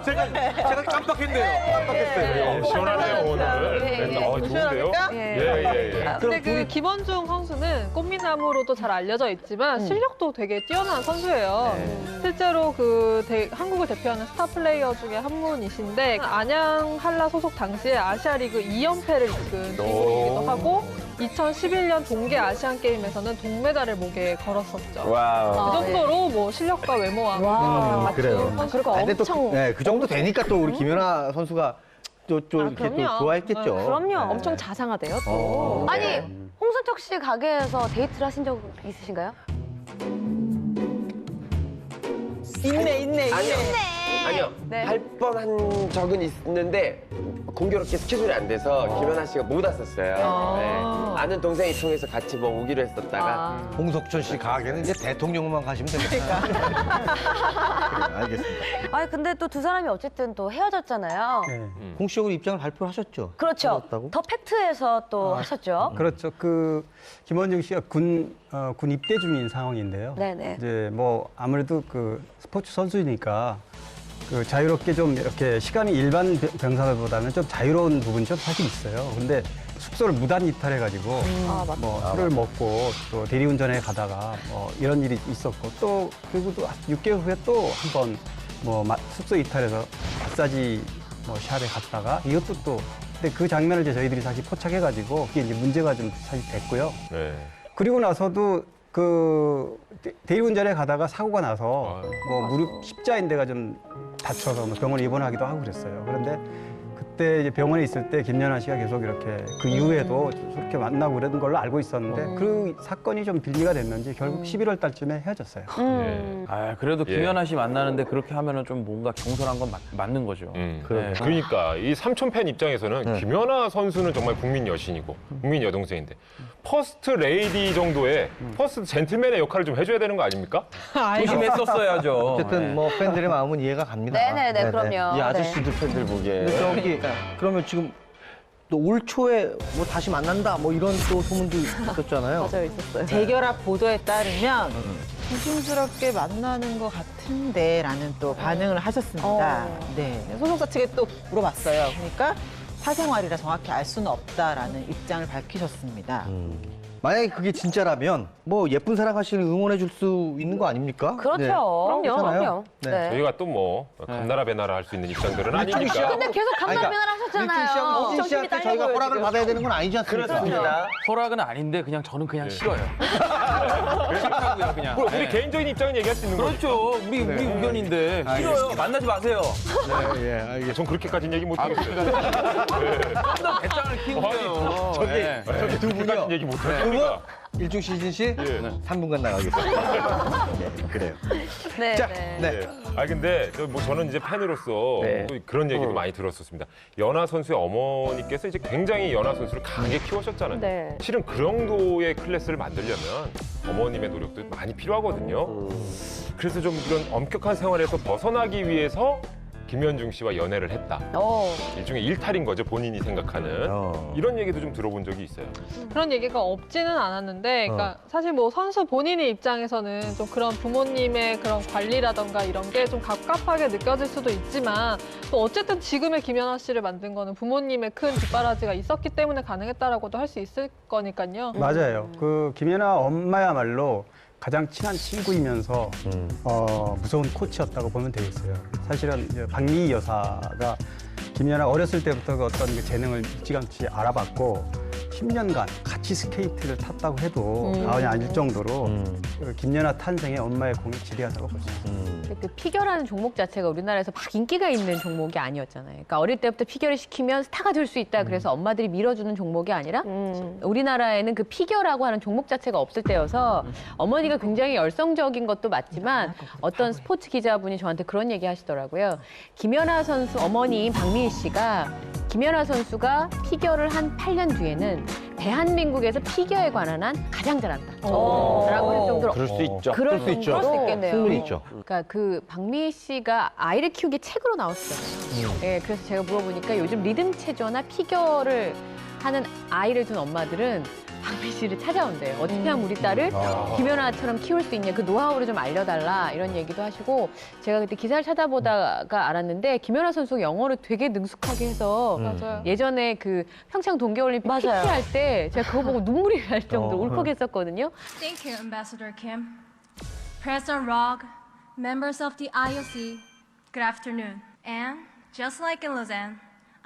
S1: 제가 깜빡했네요. 깜빡했어요.
S5: 시원하네요 오늘.
S2: 예, 예.
S5: 좋은데요? 예.
S3: 근데 그 김원중 선수는 꽃미남으로도 잘 알려져 있지만 실력도 되게 뛰어난 선수예요. 실제로 그 한국을 대표하는 스타 플레이어 중에 한 분이신데 안양 한라 소속 당시에 아시아리그 2연패를 이끈 주인공이기도 하고 2011년 동계 아시안 게임에서는 동메달을 목에 걸었었죠.
S9: 와우.
S3: 그 정도로 뭐 실력과 외모와 맞춘
S1: 그래요.
S3: 선수가
S1: 아, 근데 또
S3: 엄청
S1: 그 정도 되니까 또 우리 김연아 선수가 또 이렇게 또
S3: 그럼요.
S1: 좋아했겠죠.
S2: 그럼요.
S4: 엄청 자상하대요, 또.
S2: 아니, 홍순택 씨 가게에서 데이트를 하신 적 있으신가요?
S8: 있네.
S9: 아니요.
S2: 네.
S9: 할 뻔한 적은 있는데 공교롭게 스케줄이 안 돼서 김연아 씨가 못 왔었어요. 네. 아는 동생이 통해서 같이 뭐 오기로 했었다가
S1: 홍석천 씨 가게는 이제 대통령만 가시면 됩니다. 그래, 알겠습니다.
S2: 아니, 근데 또 두 사람이 어쨌든 또 헤어졌잖아요.
S6: 네.
S1: 공식적으로 입장을 발표하셨죠?
S2: 그렇죠.
S1: 헤어졌다고?
S2: 더 팩트에서 또 하셨죠.
S6: 그렇죠. 그 김원중 씨가 군 입대 중인 상황인데요.
S2: 네네.
S6: 이제 뭐 아무래도 그 스포츠 선수니까 그 자유롭게 좀 이렇게 시간이 일반 병사들보다는 좀 자유로운 부분이 좀 사실 있어요. 근데 숙소를 무단 이탈해가지고 뭐 술을 먹고 또 대리운전에 가다가 뭐 이런 일이 있었고 또 그리고 또 6개월 후에 또 한 번 뭐 숙소 이탈해서 마사지 뭐 샵에 갔다가 이것도 또 근데 그 장면을 이제 저희들이 사실 포착해가지고 그게 이제 문제가 좀 사실 됐고요.
S5: 네.
S6: 그리고 나서도 그 대리운전에 가다가 사고가 나서 뭐 무릎 십자인대가 좀 다쳐서 뭐 병원에 입원하기도 하고 그랬어요. 그런데 그때 이제 병원에 있을 때 김연아 씨가 계속 이렇게 그 이후에도 그렇게 만나고 그랬던 걸로 알고 있었는데 그 사건이 좀 빌미가 됐는지 결국 11월 달쯤에 헤어졌어요.
S10: 아 그래도
S5: 예.
S10: 김연아 씨 만나는데 그렇게 하면은 좀 뭔가 경솔한 건 맞는 거죠. 네.
S5: 그러니까 이 삼촌 팬 입장에서는 김연아 선수는 정말 국민 여신이고 국민 여동생인데 퍼스트 레이디 정도의 퍼스트 젠틀맨의 역할을 좀 해줘야 되는 거 아닙니까?
S10: 조심했었어야죠.
S1: 어쨌든 뭐 팬들의 마음은 이해가 갑니다.
S2: 네네네, 그럼요.
S9: 이 아저씨들 팬들 보기에.
S1: 근데 저기 그러면 지금 또 올 초에 뭐 다시 만난다 뭐 이런 또 소문도 있었잖아요.
S4: 맞아요, 있었어요.
S8: 재결합 보도에 따르면 조심스럽게 만나는 것 같은데라는 또 반응을 하셨습니다. 네, 소속사 측에 또 물어봤어요. 그러니까 사생활이라 정확히 알 수는 없다라는 입장을 밝히셨습니다.
S1: 만약에 그게 진짜라면 뭐 예쁜 사랑 하시는 응원해 줄 수 있는 거 아닙니까?
S2: 그렇죠.
S1: 네.
S2: 그럼요.
S1: 괜찮아요.
S2: 그럼요.
S1: 네.
S2: 네.
S5: 저희가 또 뭐 감나라 배나라 할 수 있는 입장들은 아니니까.
S2: 근데 계속 감나라배나라 하셨잖아요.
S1: 일중 씨한테 저희가 허락을 받아야 되는 건 아니지 않습니까?
S9: 그렇습니다.
S10: 허락은 아닌데 그냥 저는 그냥 싫어요. 싫다고요 그냥.
S5: 뭐 우리
S10: 네.
S5: 개인적인 입장은 얘기할 수 있는 거죠.
S10: 그렇죠. 우리 의견인데 싫어요. 만나지 마세요.
S1: 네, 예, 알겠습니다.
S5: 전 그렇게까지는 얘기 못 하겠어요.
S10: 배짱을 키우세요.
S1: 저기 두 분이요.
S5: 그렇게까지는 얘기 못
S1: 두 분,
S5: 합니다.
S1: 일중 시즌 씨,
S5: 예.
S1: 3분간 나가겠습니다. 네, 그래요.
S2: 네.
S1: 자,
S2: 네.
S1: 네.
S5: 근데 뭐 저는 이제 팬으로서
S9: 네.
S5: 또 그런 얘기도 많이 들었었습니다. 연하 선수의 어머니께서 이제 굉장히 연하 선수를 강하게 키우셨잖아요.
S4: 네.
S5: 실은 그 정도의 클래스를 만들려면 어머님의 노력도 많이 필요하거든요. 그래서 좀 이런 엄격한 생활에서 벗어나기 위해서 김현중 씨와 연애를 했다. 일종의 일탈인 거죠, 본인이 생각하는. 이런 얘기도 좀 들어본 적이 있어요.
S3: 그런 얘기가 없지는 않았는데, 그러니까 사실 뭐 선수 본인의 입장에서는 좀 그런 부모님의 그런 관리라던가 이런 게 좀 갑갑하게 느껴질 수도 있지만, 또 어쨌든 지금의 김연아 씨를 만든 거는 부모님의 큰 뒷바라지가 있었기 때문에 가능했다라고도 할 수 있을 거니까요.
S6: 맞아요. 그 김연아 엄마야말로 가장 친한 친구이면서 무서운 코치였다고 보면 되겠어요. 사실은 이제 박미희 여사가 김연아 어렸을 때부터 그 어떤 그 재능을 일찌감치 알아봤고 10년간 같이 스케이트를 탔다고 해도 과언이 아닐 정도로 그 김연아 탄생에 엄마의 공이 지대하다고 볼 수 있습니다.
S7: 그 피겨라는 종목 자체가 우리나라에서 막 인기가 있는 종목이 아니었잖아요. 그러니까 어릴 때부터 피겨를 시키면 스타가 될 수 있다. 그래서 엄마들이 밀어주는 종목이 아니라 우리나라에는 그 피겨라고 하는 종목 자체가 없을 때여서 어머니가 굉장히 열성적인 것도 맞지만 어떤 스포츠 기자분이 저한테 그런 얘기 하시더라고요. 김연아 선수 어머니인 박미희 씨가 김연아 선수가 피겨를 한 8년 뒤에는 대한민국에서 피겨에 관한 한 가장 잘한다. 라고 할 정도로
S9: 그럴 수 있죠.
S7: 그럴
S1: 수 있죠.
S7: 정도로
S2: 있겠네요.
S1: 충분히 있죠.
S7: 그러니까 그 박미희 씨가 아이를 키우기 책으로 나왔어요. 예, 그래서 제가 물어보니까 요즘 리듬 체조나 피겨를 하는 아이를 둔 엄마들은 박미희 씨를 찾아온대요. 어떻게 하면 우리 딸을 김연아처럼 키울 수 있냐, 그 노하우를 좀 알려달라 이런 얘기도 하시고, 제가 그때 기사를 찾아보다가 알았는데 김연아 선수가 영어를 되게 능숙하게 해서
S3: 맞아요.
S7: 예전에 그 평창 동계올림픽 PT 할 때 제가 그거 보고 눈물이 날 정도로 울컥했었거든요.
S12: Thank you, Ambassador Kim. President Rog, members of the IOC, good afternoon. And just like in Lausanne,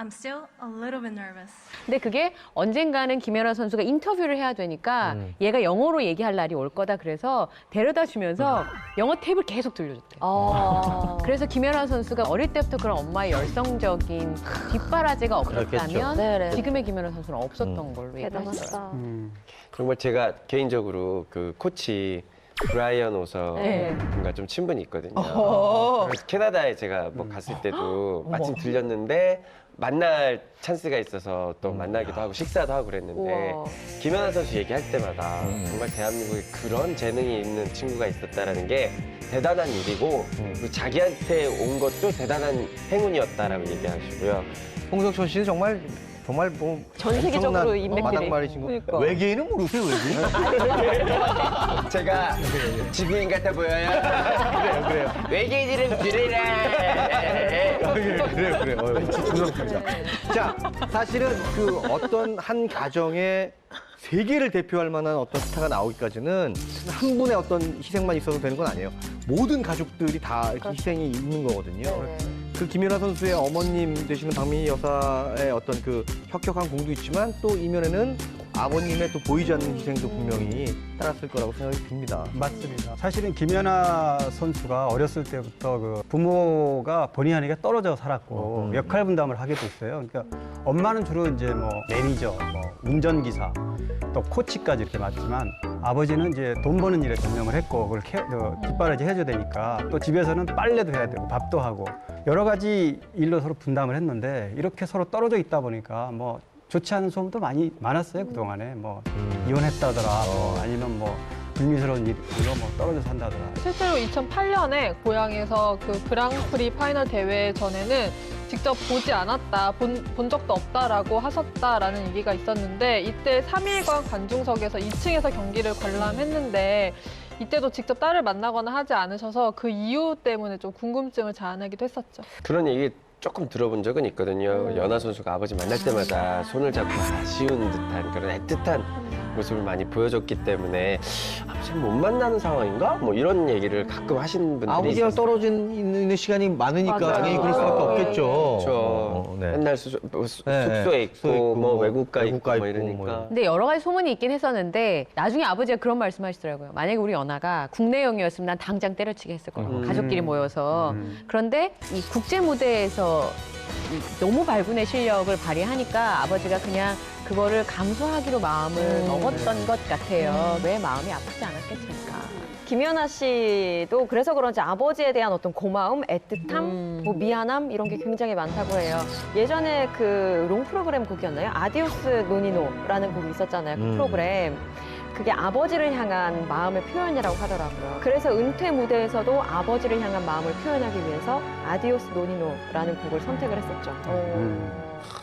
S12: I'm still a little bit nervous.
S7: 근데 그게 언젠가는 김연아 선수가 인터뷰를 해야 되니까 얘가 영어로 얘기할 날이 올 거다 그래서 데려다 주면서 영어 테이프를 계속 들려줬대. 그래서 김연아 선수가 어릴 때부터 그런 엄마의 열성적인 뒷바라지가 없었다면
S2: 네네.
S7: 지금의 김연아 선수는 없었던 걸로 얘기하시더라고요.
S9: 정말 제가 개인적으로 그 코치 브라이언 오서
S7: 네.
S9: 분과 좀 친분이 있거든요. 그래서 캐나다에 제가 뭐 갔을 때도 마침 들렸는데 만날 찬스가 있어서 또 만나기도 하고 식사도 하고 그랬는데 김연아 선수 얘기할 때마다 정말 대한민국에 그런 재능이 있는 친구가 있었다라는 게 대단한 일이고 그리고 자기한테 온 것도 대단한 행운이었다라고 얘기하시고요.
S1: 홍석천 씨는 정말 뭐
S4: 전 세계적으로
S1: 엄청난
S4: 인맥들이.
S1: 마당말이신 거.
S3: 그러니까.
S1: 외계인은 모르세요, 외계인?
S9: 제가 지구인 같아 보여요?
S1: 그래요.
S9: 외계인 이름 줄이래.
S1: 그래요. 부끄럽습니다. 자, 사실은 그 어떤 한 가정에 세계를 대표할 만한 어떤 스타가 나오기까지는 한 분의 어떤 희생만 있어도 되는 건 아니에요. 모든 가족들이 다 이렇게 희생이 있는 거거든요. 그 김연아 선수의 어머님 되시는 박미희 여사의 어떤 그 혁혁한 공도 있지만 또 이면에는 아버님의 또 보이지 않는 희생도 분명히 따랐을 거라고 생각이 듭니다.
S6: 맞습니다. 사실은 김연아 선수가 어렸을 때부터 그 부모가 본의 아니게 떨어져 살았고 역할 분담을 하게 됐어요. 그러니까 엄마는 주로 이제 뭐 매니저, 뭐 운전기사, 또 코치까지 이렇게 맡지만 아버지는 이제 돈 버는 일에 전념을 했고 그걸 뒷바라지 해줘야 되니까 또 집에서는 빨래도 해야 되고 밥도 하고 여러 가지 일로 서로 분담을 했는데 이렇게 서로 떨어져 있다 보니까 뭐 좋지 않은 소문도 많았어요 그동안에 뭐 이혼했다더라 뭐 아니면 뭐 불미스러운 일로 뭐 떨어져 산다더라.
S3: 실제로 2008년에 고향에서 그 그랑프리 파이널 대회 전에는 직접 보지 않았다, 본 적도 없다라고 하셨다라는 얘기가 있었는데 이때 3일간 관중석에서 2층에서 경기를 관람했는데 이때도 직접 딸을 만나거나 하지 않으셔서 그 이유 때문에 좀 궁금증을 자아내기도 했었죠.
S9: 그런 얘기 조금 들어본 적은 있거든요. 연하 선수가 아버지 만날 때마다 손을 잡고 아쉬운 듯한 그런 애틋한 모습을 많이 보여줬기 때문에 지금 못 만나는 상황인가? 뭐 이런 얘기를 가끔 하시는 분들이
S1: 아버지랑
S9: 있어요.
S1: 떨어져 있는 시간이 많으니까
S4: 맞아요.
S1: 당연히 그럴 수밖에 없겠죠.
S9: 그렇죠.
S1: 네.
S9: 맨날 숙소에 있고 뭐 외국가 있고 뭐
S1: 있고
S9: 이러니까.
S7: 근데 여러 가지 소문이 있긴 했었는데 나중에 아버지가 그런 말씀하시더라고요. 만약에 우리 연하가 국내영이었으면 난 당장 때려치게 했을 거라고. 가족끼리 모여서. 그런데 이 국제 무대에서 너무 발군의 실력을 발휘하니까 아버지가 그냥 그거를 감수하기로 마음을 먹었던 것 같아요. 왜 마음이 아프지 않았겠습니까?
S4: 김연아 씨도 그래서 그런지 아버지에 대한 어떤 고마움, 애틋함, 뭐 미안함 이런 게 굉장히 많다고 해요. 예전에 그 롱 프로그램 곡이었나요? 아디오스 노니노라는 곡이 있었잖아요. 그 프로그램. 그게 아버지를 향한 마음의 표현이라고 하더라고요. 그래서 은퇴 무대에서도 아버지를 향한 마음을 표현하기 위해서 아디오스 노니노라는 곡을 선택을 했었죠.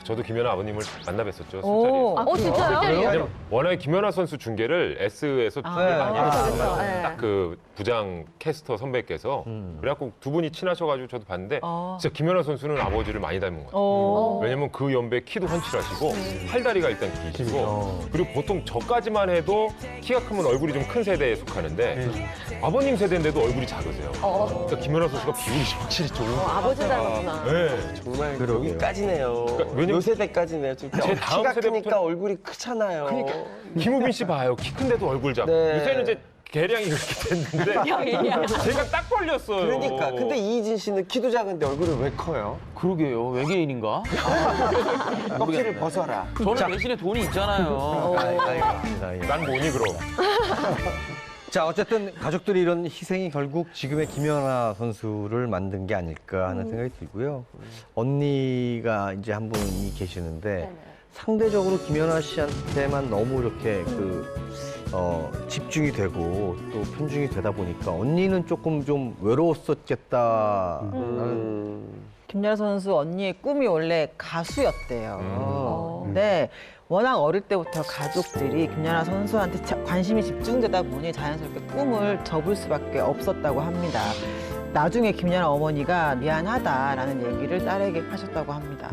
S5: 저도 김연아 아버님을 만나 뵀었죠,
S4: 오.
S5: 술자리에서.
S4: 진짜요?
S5: 왜냐면 워낙에 김연아 선수 중계를 S에서 중계를 많이 했어요.
S4: 네.
S5: 딱 그 부장 캐스터 선배께서 그래갖고 두 분이 친하셔가지고 저도 봤는데 진짜 김연아 선수는 아버지를 많이 닮은 것 같아요. 왜냐면 그 연배 키도 헌칠하시고 팔다리가 일단 기시고 그리고 보통 저까지만 해도 키가 크면 얼굴이 좀 큰 세대에 속하는데 아버님 세대인데도 얼굴이 작으세요. 그러니까 김연아 선수가 비율이 확실히 좀
S4: 아버지 닮았구나.
S5: 네.
S9: 정말
S1: 그러게요.
S9: 여기까지네요.
S5: 그러니까 왜냐면
S9: 요 세대까지네요. 진짜.
S5: 제 다음
S9: 키가
S5: 세대부터는-
S9: 크니까 얼굴이 크잖아요.
S5: 그러니까 김우빈 씨 봐요. 키 큰데도 얼굴 작고.
S9: 네.
S5: 요새는 이제 계량이 그렇게 됐는데 제가 딱 걸렸어요.
S9: 그러니까. 근데 이희진 씨는 키도 작은데 얼굴이 왜 커요?
S10: 그러게요. 외계인인가?
S9: 껍질을 벗어라.
S10: 저는 대신에 돈이 있잖아요.
S5: 난 뭐니 그럼.
S1: 자, 어쨌든 가족들이 이런 희생이 결국 지금의 김연아 선수를 만든 게 아닐까 하는 생각이 들고요. 언니가 이제 한 분이 계시는데 상대적으로 김연아 씨한테만 너무 이렇게 집중이 되고 또 편중이 되다 보니까 언니는 조금 좀 외로웠었겠다라는
S8: 김연아 선수 언니의 꿈이 원래 가수였대요. 근데 워낙 어릴 때부터 가족들이 김연아 선수한테 관심이 집중되다 보니 자연스럽게 꿈을 접을 수밖에 없었다고 합니다. 나중에 김연아 어머니가 미안하다라는 얘기를 딸에게 하셨다고 합니다.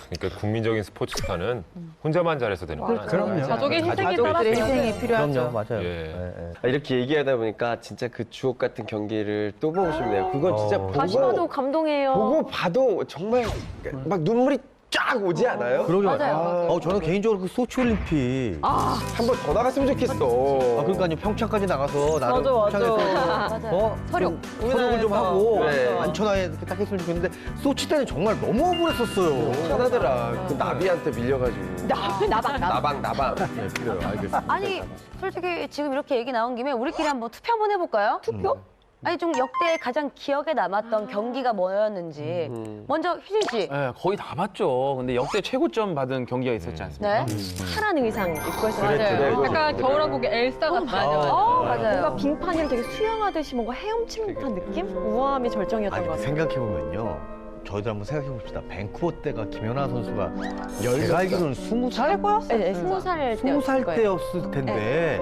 S5: 그러니까 국민적인 스포츠 스타는 혼자만 잘해서 되는 건 아니에요.
S1: 그럼요.
S3: 가족의 희생이
S8: 가족들의
S3: 따랐어요.
S8: 희생이 필요하죠.
S1: 그럼요, 맞아요.
S5: 예.
S9: 이렇게 얘기하다 보니까 진짜 그 주옥 같은 경기를 또 보고 싶네요. 그거 진짜
S4: 다시 봐도 감동해요.
S9: 보고 봐도 정말 막 눈물이 쫙 오지 않아요?
S1: 그러게
S4: 맞아요.
S1: 저는 개인적으로 그 소치 올림픽
S9: 한 번 더 나갔으면 좋겠어.
S1: 그러니까요 평창까지 나가서 나름
S8: 맞아, 맞아.
S1: 평창에서
S2: 서룡.
S1: 서룡을 좀 하고
S9: 네.
S1: 안천하에 이렇게 딱 했으면 좋겠는데 소치 때는 정말 너무 억울했었어요.
S9: 편하더라. 그 나비한테 밀려가지고.
S2: 나방.
S9: 나방.
S1: 네, 그래요. 알겠습니다.
S2: 아니 솔직히 지금 이렇게 얘기 나온 김에 우리끼리 한번 투표 한번 해볼까요? 투표? 아니 좀 역대 가장 기억에 남았던 경기가 뭐였는지 먼저 효진 씨.
S10: 네, 거의 다 봤죠. 근데 역대 최고점 받은 경기가 있었지 않습니까?
S2: 네.
S4: 파란 의상 입고 해서
S9: 그래.
S3: 약간 겨울왕국의 엘사 같아요.
S2: 맞아요.
S4: 뭔가 빙판을 되게 수영하듯이 뭔가 헤엄치는 듯한 느낌? 우아함이 절정이었던 것
S1: 아니
S4: 같아요.
S1: 생각해보면요. 저희도 한번 생각해봅시다. 밴쿠버 때가 김연아 선수가 제가 알기로는 20살?
S4: 네, 20살
S1: 20살
S4: 때였을
S1: 때였을 텐데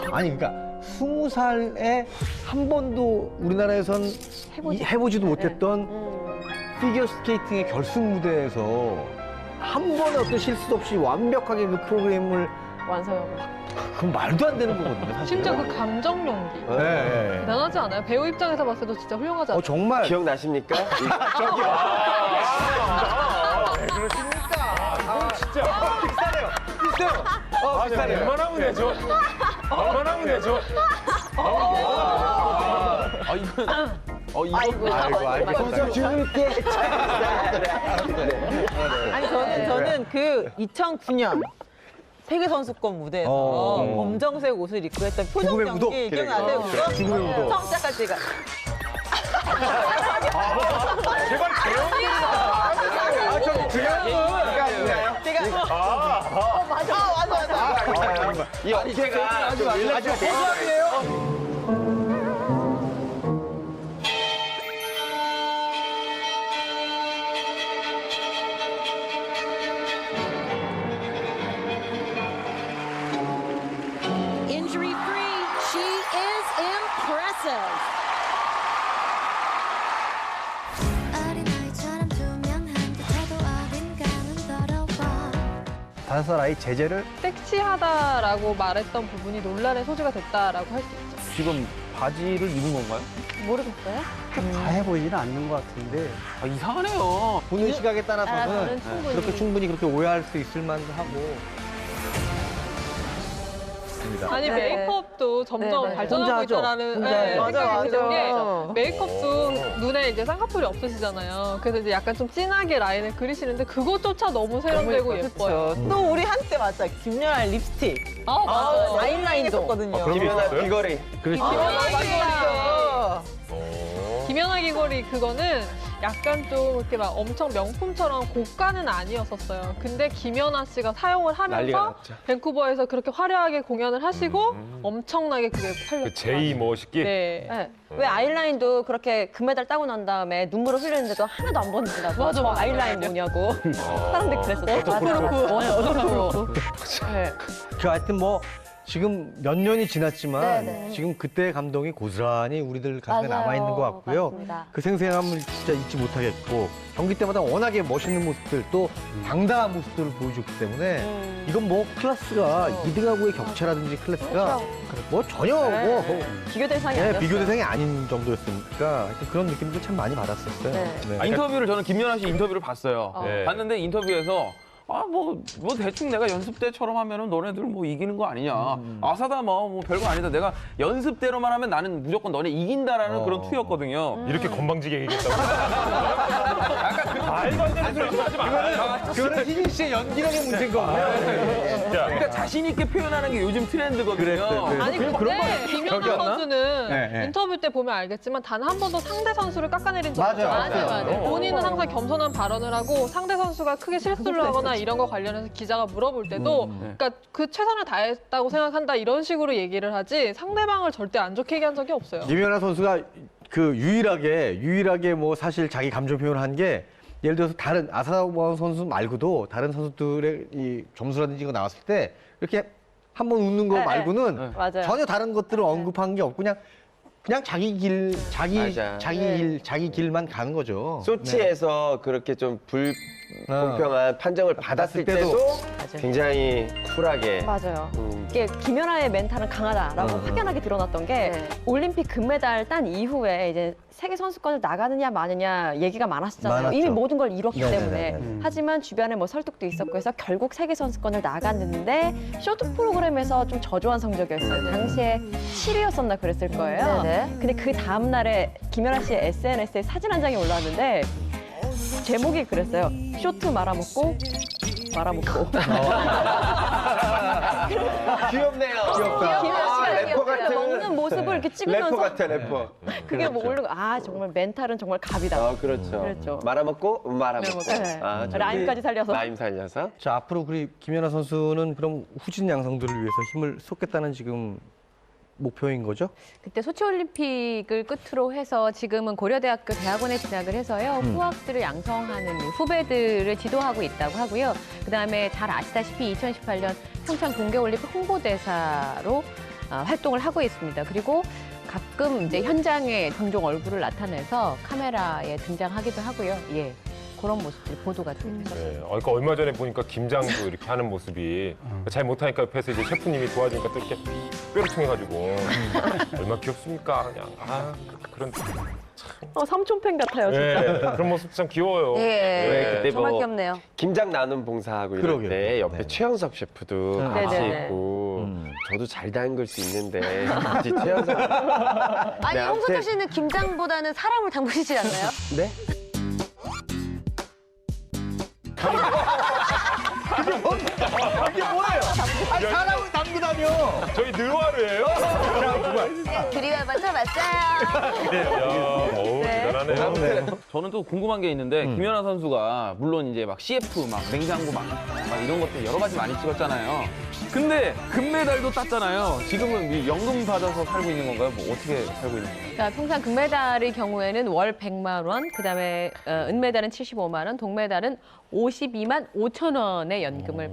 S1: 아니 그러니까 20살에 한 번도 우리나라에선 해보지도 못했던 피겨 스케이팅의 결승 무대에서 한 번의 어떤 실수 없이 완벽하게 그 프로그램을
S4: 완성하고.
S1: 그건 말도 안 되는 거거든요 사실.
S3: 심지어 그 감정 연기.
S1: 네.
S3: 대단하지 않아요? 배우 입장에서 봤을 때도 진짜 훌륭하지 않아요?
S1: 정말
S9: 기억나십니까?
S5: 비슷해요. 웬만하면 되죠. 웬만하면 되죠.
S1: 아이고 알겠습니다.
S8: 아니 저는 그 2009년 세계 선수권 무대에서 검정색 옷을 입고 했던 표정
S1: 죽음의
S8: 경기
S1: 무도.
S8: 기억나세요? 그거?
S1: 죽음의 무도.
S8: 처음 시작할 때가
S5: 제발 재영이가.
S1: 저
S8: 맞아.
S9: 이 어깨가 아주 고소하네요.
S13: Injury free, she is impressive.
S6: 가사라의 제재를
S3: 섹시하다라고 말했던 부분이 논란의 소지가 됐다라고 할 수 있죠.
S10: 지금 바지를 입은 건가요?
S2: 모르겠어요?
S6: 과해 보이지는 않는 것 같은데
S10: 아, 이상하네요.
S1: 보는 시각에 따라서는
S2: 따라서는 충분히.
S1: 그렇게 충분히 그렇게 오해할 수 있을 만도 하고.
S3: 아니
S2: 네.
S3: 메이크업도 점점
S2: 네.
S3: 발전하고
S8: 혼자 하죠.
S3: 있다라는
S8: 혼자
S3: 네,
S8: 해요.
S3: 생각이 드는 게
S8: 맞아.
S3: 메이크업도 눈에 이제 쌍꺼풀이 없으시잖아요. 그래서 이제 약간 좀 진하게 라인을 그리시는데 그것조차 너무 세련되고 예뻐요.
S8: 또 우리 한때 맞아. 김연아 립스틱.
S3: 맞아요.
S8: 아이라인도 했었거든요.
S9: 김연아 귀걸이.
S1: 그렇지.
S3: 김연아 귀걸이 그거는 약간 좀 이렇게 막 엄청 명품처럼 고가는 아니었었어요. 근데 김연아 씨가 사용을
S9: 난리가
S3: 하면서
S9: 났죠.
S3: 밴쿠버에서 그렇게 화려하게 공연을 하시고 엄청나게 그게 팔렸어요.
S5: 그 제이 멋있기.
S3: 네.
S2: 네. 왜 아이라인도 그렇게 금메달 따고 난 다음에 눈물을 흘리는데도 하나도 안 번진다고.
S3: 맞아, 맞아.
S2: 아이라인 뭐냐고. 사람들이 그랬었어.
S3: 어떡하고.
S1: 그 하여튼 뭐 지금 몇 년이 지났지만
S2: 네네.
S1: 지금 그때의 감동이 고스란히 우리들 가슴에
S2: 맞아요.
S1: 남아 있는 것 같고요.
S2: 맞습니다.
S1: 그 생생함을 진짜 잊지 못하겠고 경기 때마다 워낙에 멋있는 모습들 또 당당한 모습들을 보여줬기 때문에 이건 뭐 클래스가 2등하고의 격차라든지 클래스가 뭐 전혀 뭐
S2: 비교 대상이
S1: 네,
S2: 아니었어요.
S1: 비교 대상이 아닌 정도였으니까 하여튼 그런 느낌도 참 많이 받았었어요.
S2: 네.
S1: 네.
S10: 인터뷰를 저는 김연아 씨 인터뷰를 봤어요.
S5: 네.
S10: 봤는데 인터뷰에서 뭐 대충 내가 연습 때처럼 하면은 너네들 뭐 이기는 거 아니냐. 아사다 뭐 별거 아니다. 내가 연습대로만 하면 나는 무조건 너네 이긴다라는 그런 투였거든요.
S5: 이렇게 건방지게 얘기했다고. 말도 안 되는 소리 하지 마.
S1: 그거는 희진 씨의 연기력의 문제인 거고요.
S10: 그러니까 자신 있게 표현하는 게 요즘 트렌드거든요.
S1: 그랬어요.
S3: 아니
S1: 그럼
S3: 근데
S1: 기억이
S3: 김연아
S1: 안 나?
S3: 선수는
S1: 네, 네.
S3: 인터뷰 때 보면 알겠지만 단 한 번도 상대 선수를 깎아내린 적
S1: 맞아요.
S3: 없어요.
S1: 맞아요.
S3: 본인은 항상 겸손한 발언을 하고 상대 선수가 크게 실수를 하거나 이런 거 관련해서 기자가 물어볼 때도 그러니까 그 최선을 다했다고 생각한다 이런 식으로 얘기를 하지 상대방을 절대 안 좋게 얘기한 적이 없어요.
S1: 김연아 선수가 그 유일하게 뭐 사실 자기 감정 표현을 한 게 예를 들어서 다른 아사원 선수 말고도 다른 선수들의 이 점수라든지 이거 나왔을 때 이렇게 한번 웃는 거 말고는
S2: 맞아요.
S1: 전혀 다른 것들을 언급한 게 없고 그냥 자기 길
S9: 맞아.
S1: 자기 길만 가는 거죠.
S9: 소치에서 그렇게 좀 불공평한 판정을 받았을 때도 굉장히 쿨하게.
S2: 맞아요. 이게 김연아의 멘탈은 강하다라고 확연하게 드러났던 게 올림픽 금메달 딴 이후에 이제 세계 선수권을 나가느냐 마느냐 얘기가 많았잖아요.
S1: 많았죠.
S2: 이미 모든 걸 이뤘기
S1: 네네네.
S2: 때문에. 하지만 주변에 뭐 설득도 있었고 해서 결국 세계 선수권을 나갔는데 쇼트 프로그램에서 좀 저조한 성적이었어요. 당시에 7위였었나 그랬을 거예요. 근데 그 다음 날에 김연아 씨의 SNS에 사진 한 장이 올라왔는데 제목이 그랬어요. 쇼트 말아먹고 말아먹고.
S9: 귀엽네요.
S1: 귀엽다.
S2: 김연아 씨가
S9: 래퍼
S2: 이렇게
S9: 같은.
S2: 먹는 모습을 이렇게 찍으면서
S9: 래퍼 같아, 래퍼.
S2: 그게 뭐 올리고 정말 멘탈은 정말 갑이다.
S9: 그렇죠.
S2: 그랬죠.
S9: 말아먹고 말아먹고.
S2: 네.
S9: 저기
S2: 라임까지 살려서.
S9: 라임 살려서.
S1: 자 앞으로 우리 김연아 선수는 그럼 후진 양성들을 위해서 힘을 쏟겠다는 지금 목표인 거죠?
S7: 그때 소치올림픽을 끝으로 해서 지금은 고려대학교 대학원에 진학을 해서요. 후학들을 양성하는 후배들을 지도하고 있다고 하고요. 그다음에 잘 아시다시피 2018년 평창 동계올림픽 홍보대사로 활동을 하고 있습니다. 그리고 가끔 이제 현장에 종종 얼굴을 나타내서 카메라에 등장하기도 하고요. 예. 그런 모습들이 보도가 되고 있었어요.
S5: 네. 그러니까 얼마 전에 보니까 김장도 이렇게 하는 모습이 잘 못하니까 옆에서 이제 셰프님이 도와주니까 또 이렇게 뼈를 통해가지고 얼마나 귀엽습니까? 그냥 그런
S2: 삼촌팬 같아요, 진짜.
S5: 네, 그런 모습 참 귀여워요.
S2: 네,
S9: 그때
S2: 정말
S9: 뭐
S2: 귀엽네요.
S9: 김장 나눔 봉사하고 이럴
S1: 그러게요.
S9: 때 옆에
S1: 네.
S9: 최영석 셰프도 같이
S2: 네네네.
S9: 있고 저도 잘 담글 수 있는데 굳이 최영석
S2: 아니,
S9: 네,
S2: 홍석현
S9: 아무튼-
S2: 씨는 김장보다는 사람을 담그시지 않나요?
S9: 네?
S1: 이게 뭐예요? 아니, 사람을 담그다뇨.
S5: 저희 느와르예요?
S2: 드리와봤자 맞아요.
S5: 대단하네요.
S10: 저는 또 궁금한 게 있는데 김연아 선수가 물론 이제 막 CF 막 냉장고 막 이런 것들 여러 가지 많이 찍었잖아요. 근데 금메달도 땄잖아요. 지금은 이 연금 받아서 살고 있는 건가요? 뭐 어떻게 살고 있는 건가요?
S7: 그러니까 평상 금메달의 경우에는 월 100만 원, 그다음에 은메달은 75만 원, 동메달은 52만 5천 원의 연금을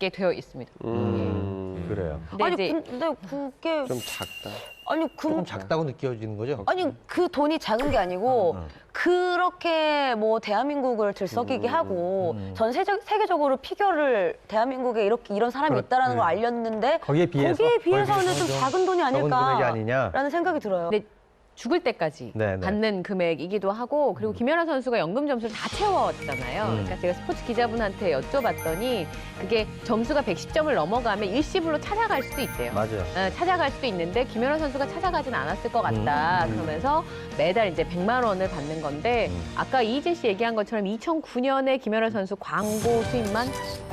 S7: 받게 되어 있습니다.
S1: 그래요.
S7: 근데
S2: 아니
S7: 이제
S2: 근데 그게
S9: 좀 작다.
S2: 아니
S1: 조금 작다고 느껴지는 거죠?
S2: 아니 그 돈이 작은 게 아니고 그렇게 뭐 대한민국을 들썩이게 하고 전 세계적으로 피겨를 대한민국에 이런 사람이 있다라는 걸 알렸는데
S6: 거기에 비해서?
S2: 비해서는 좀 작은 돈이
S1: 적은 금액이 아니냐.
S2: 아닐까라는 생각이 들어요.
S7: 근데 죽을 때까지
S1: 네, 네.
S7: 받는 금액이기도 하고 그리고 김연아 선수가 연금 점수를 다 채웠잖아요. 그러니까 제가 스포츠 기자분한테 여쭤봤더니 그게 점수가 110점을 넘어가면 일시불로 찾아갈 수도 있대요.
S1: 맞아요.
S7: 찾아갈 수도 있는데 김연아 선수가 찾아가진 않았을 것 같다. 그러면서 매달 이제 100만 원을 받는 건데 아까 이희진 씨 얘기한 것처럼 2009년에 김연아 선수 광고 수입만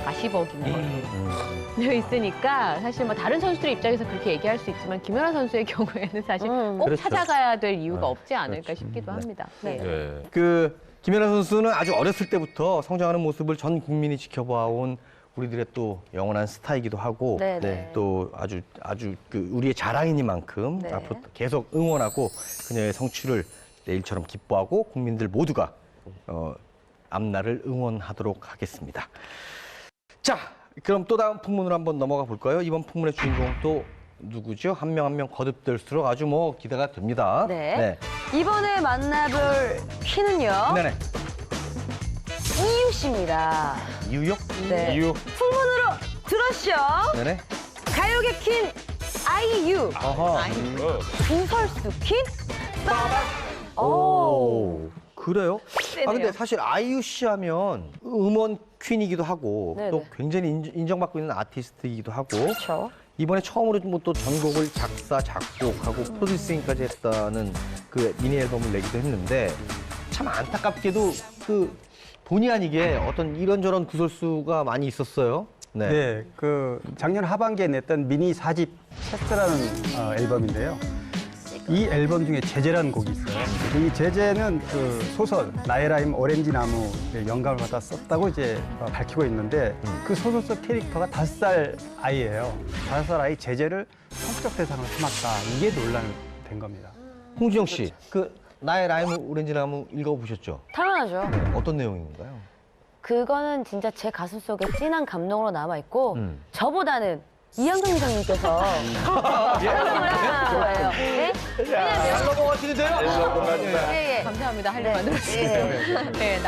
S7: 40억인가 있으니까 사실 뭐 다른 선수들 입장에서 그렇게 얘기할 수 있지만 김연아 선수의 경우에는 사실 꼭
S1: 그렇죠.
S7: 찾아가야 될 이유가 없지 않을까 싶기도
S1: 네.
S7: 합니다.
S2: 네.
S5: 네.
S1: 그 김연아 선수는 아주 어렸을 때부터 성장하는 모습을 전 국민이 지켜봐온 우리들의 또 영원한 스타이기도 하고
S2: 네, 네.
S1: 또 아주 그 우리의 자랑이니만큼
S2: 네.
S1: 앞으로 계속 응원하고 그녀의 성취를 내일처럼 기뻐하고 국민들 모두가 앞날을 응원하도록 하겠습니다. 자, 그럼 또 다음 풍문으로 한번 넘어가 볼까요? 이번 풍문의 주인공 또 누구죠? 한 명 한 명 거듭될수록 아주 뭐 기대가 됩니다.
S2: 네. 이번에 만나볼 퀸은요.
S1: 네네.
S2: 이유 씨입니다.
S1: 이유요?
S2: 네.
S5: 이유.
S2: 풍문으로 들었죠?
S1: 네네.
S2: 가요계 퀸 아이유.
S1: 아하.
S2: 구설수 퀸 빠밤.
S1: 오. 그래요?
S2: 세네요.
S1: 근데 사실 아이유 씨 하면 음원 퀸이기도 하고
S2: 네네.
S1: 또 굉장히 인정받고 있는 아티스트이기도 하고
S2: 그렇죠.
S1: 이번에 처음으로 뭐 또 전곡을 작사, 작곡하고 프로듀싱까지 했다는 그 미니 앨범을 내기도 했는데 참 안타깝게도 그 본의 아니게 어떤 이런저런 구설수가 많이 있었어요. 네.
S6: 네, 그 작년 하반기에 냈던 미니 4집 체스라는 앨범인데요. 이 앨범 중에 제재라는 곡이 있어요. 이 제재는 그 소설 나의 라임 오렌지 나무 영감을 받아 썼다고 이제 밝히고 있는데 그 소설 속 캐릭터가 5살 아이예요. 5살 아이 제재를 성적 대상으로 삼았다. 이게 논란된 겁니다.
S1: 홍지영 씨, 그 나의 라임 오렌지 나무 읽어보셨죠?
S2: 당연하죠.
S1: 어떤 내용인가요?
S2: 그거는 진짜 제 가슴 속에 진한 감동으로 남아있고 저보다는 이한경 기자님께서 작성을 하신 거예요. 네?
S1: 잘 넘어가시는데요?
S2: 예, 예.
S7: 감사합니다. 할 일
S2: 네.
S7: 만들었어요. 네,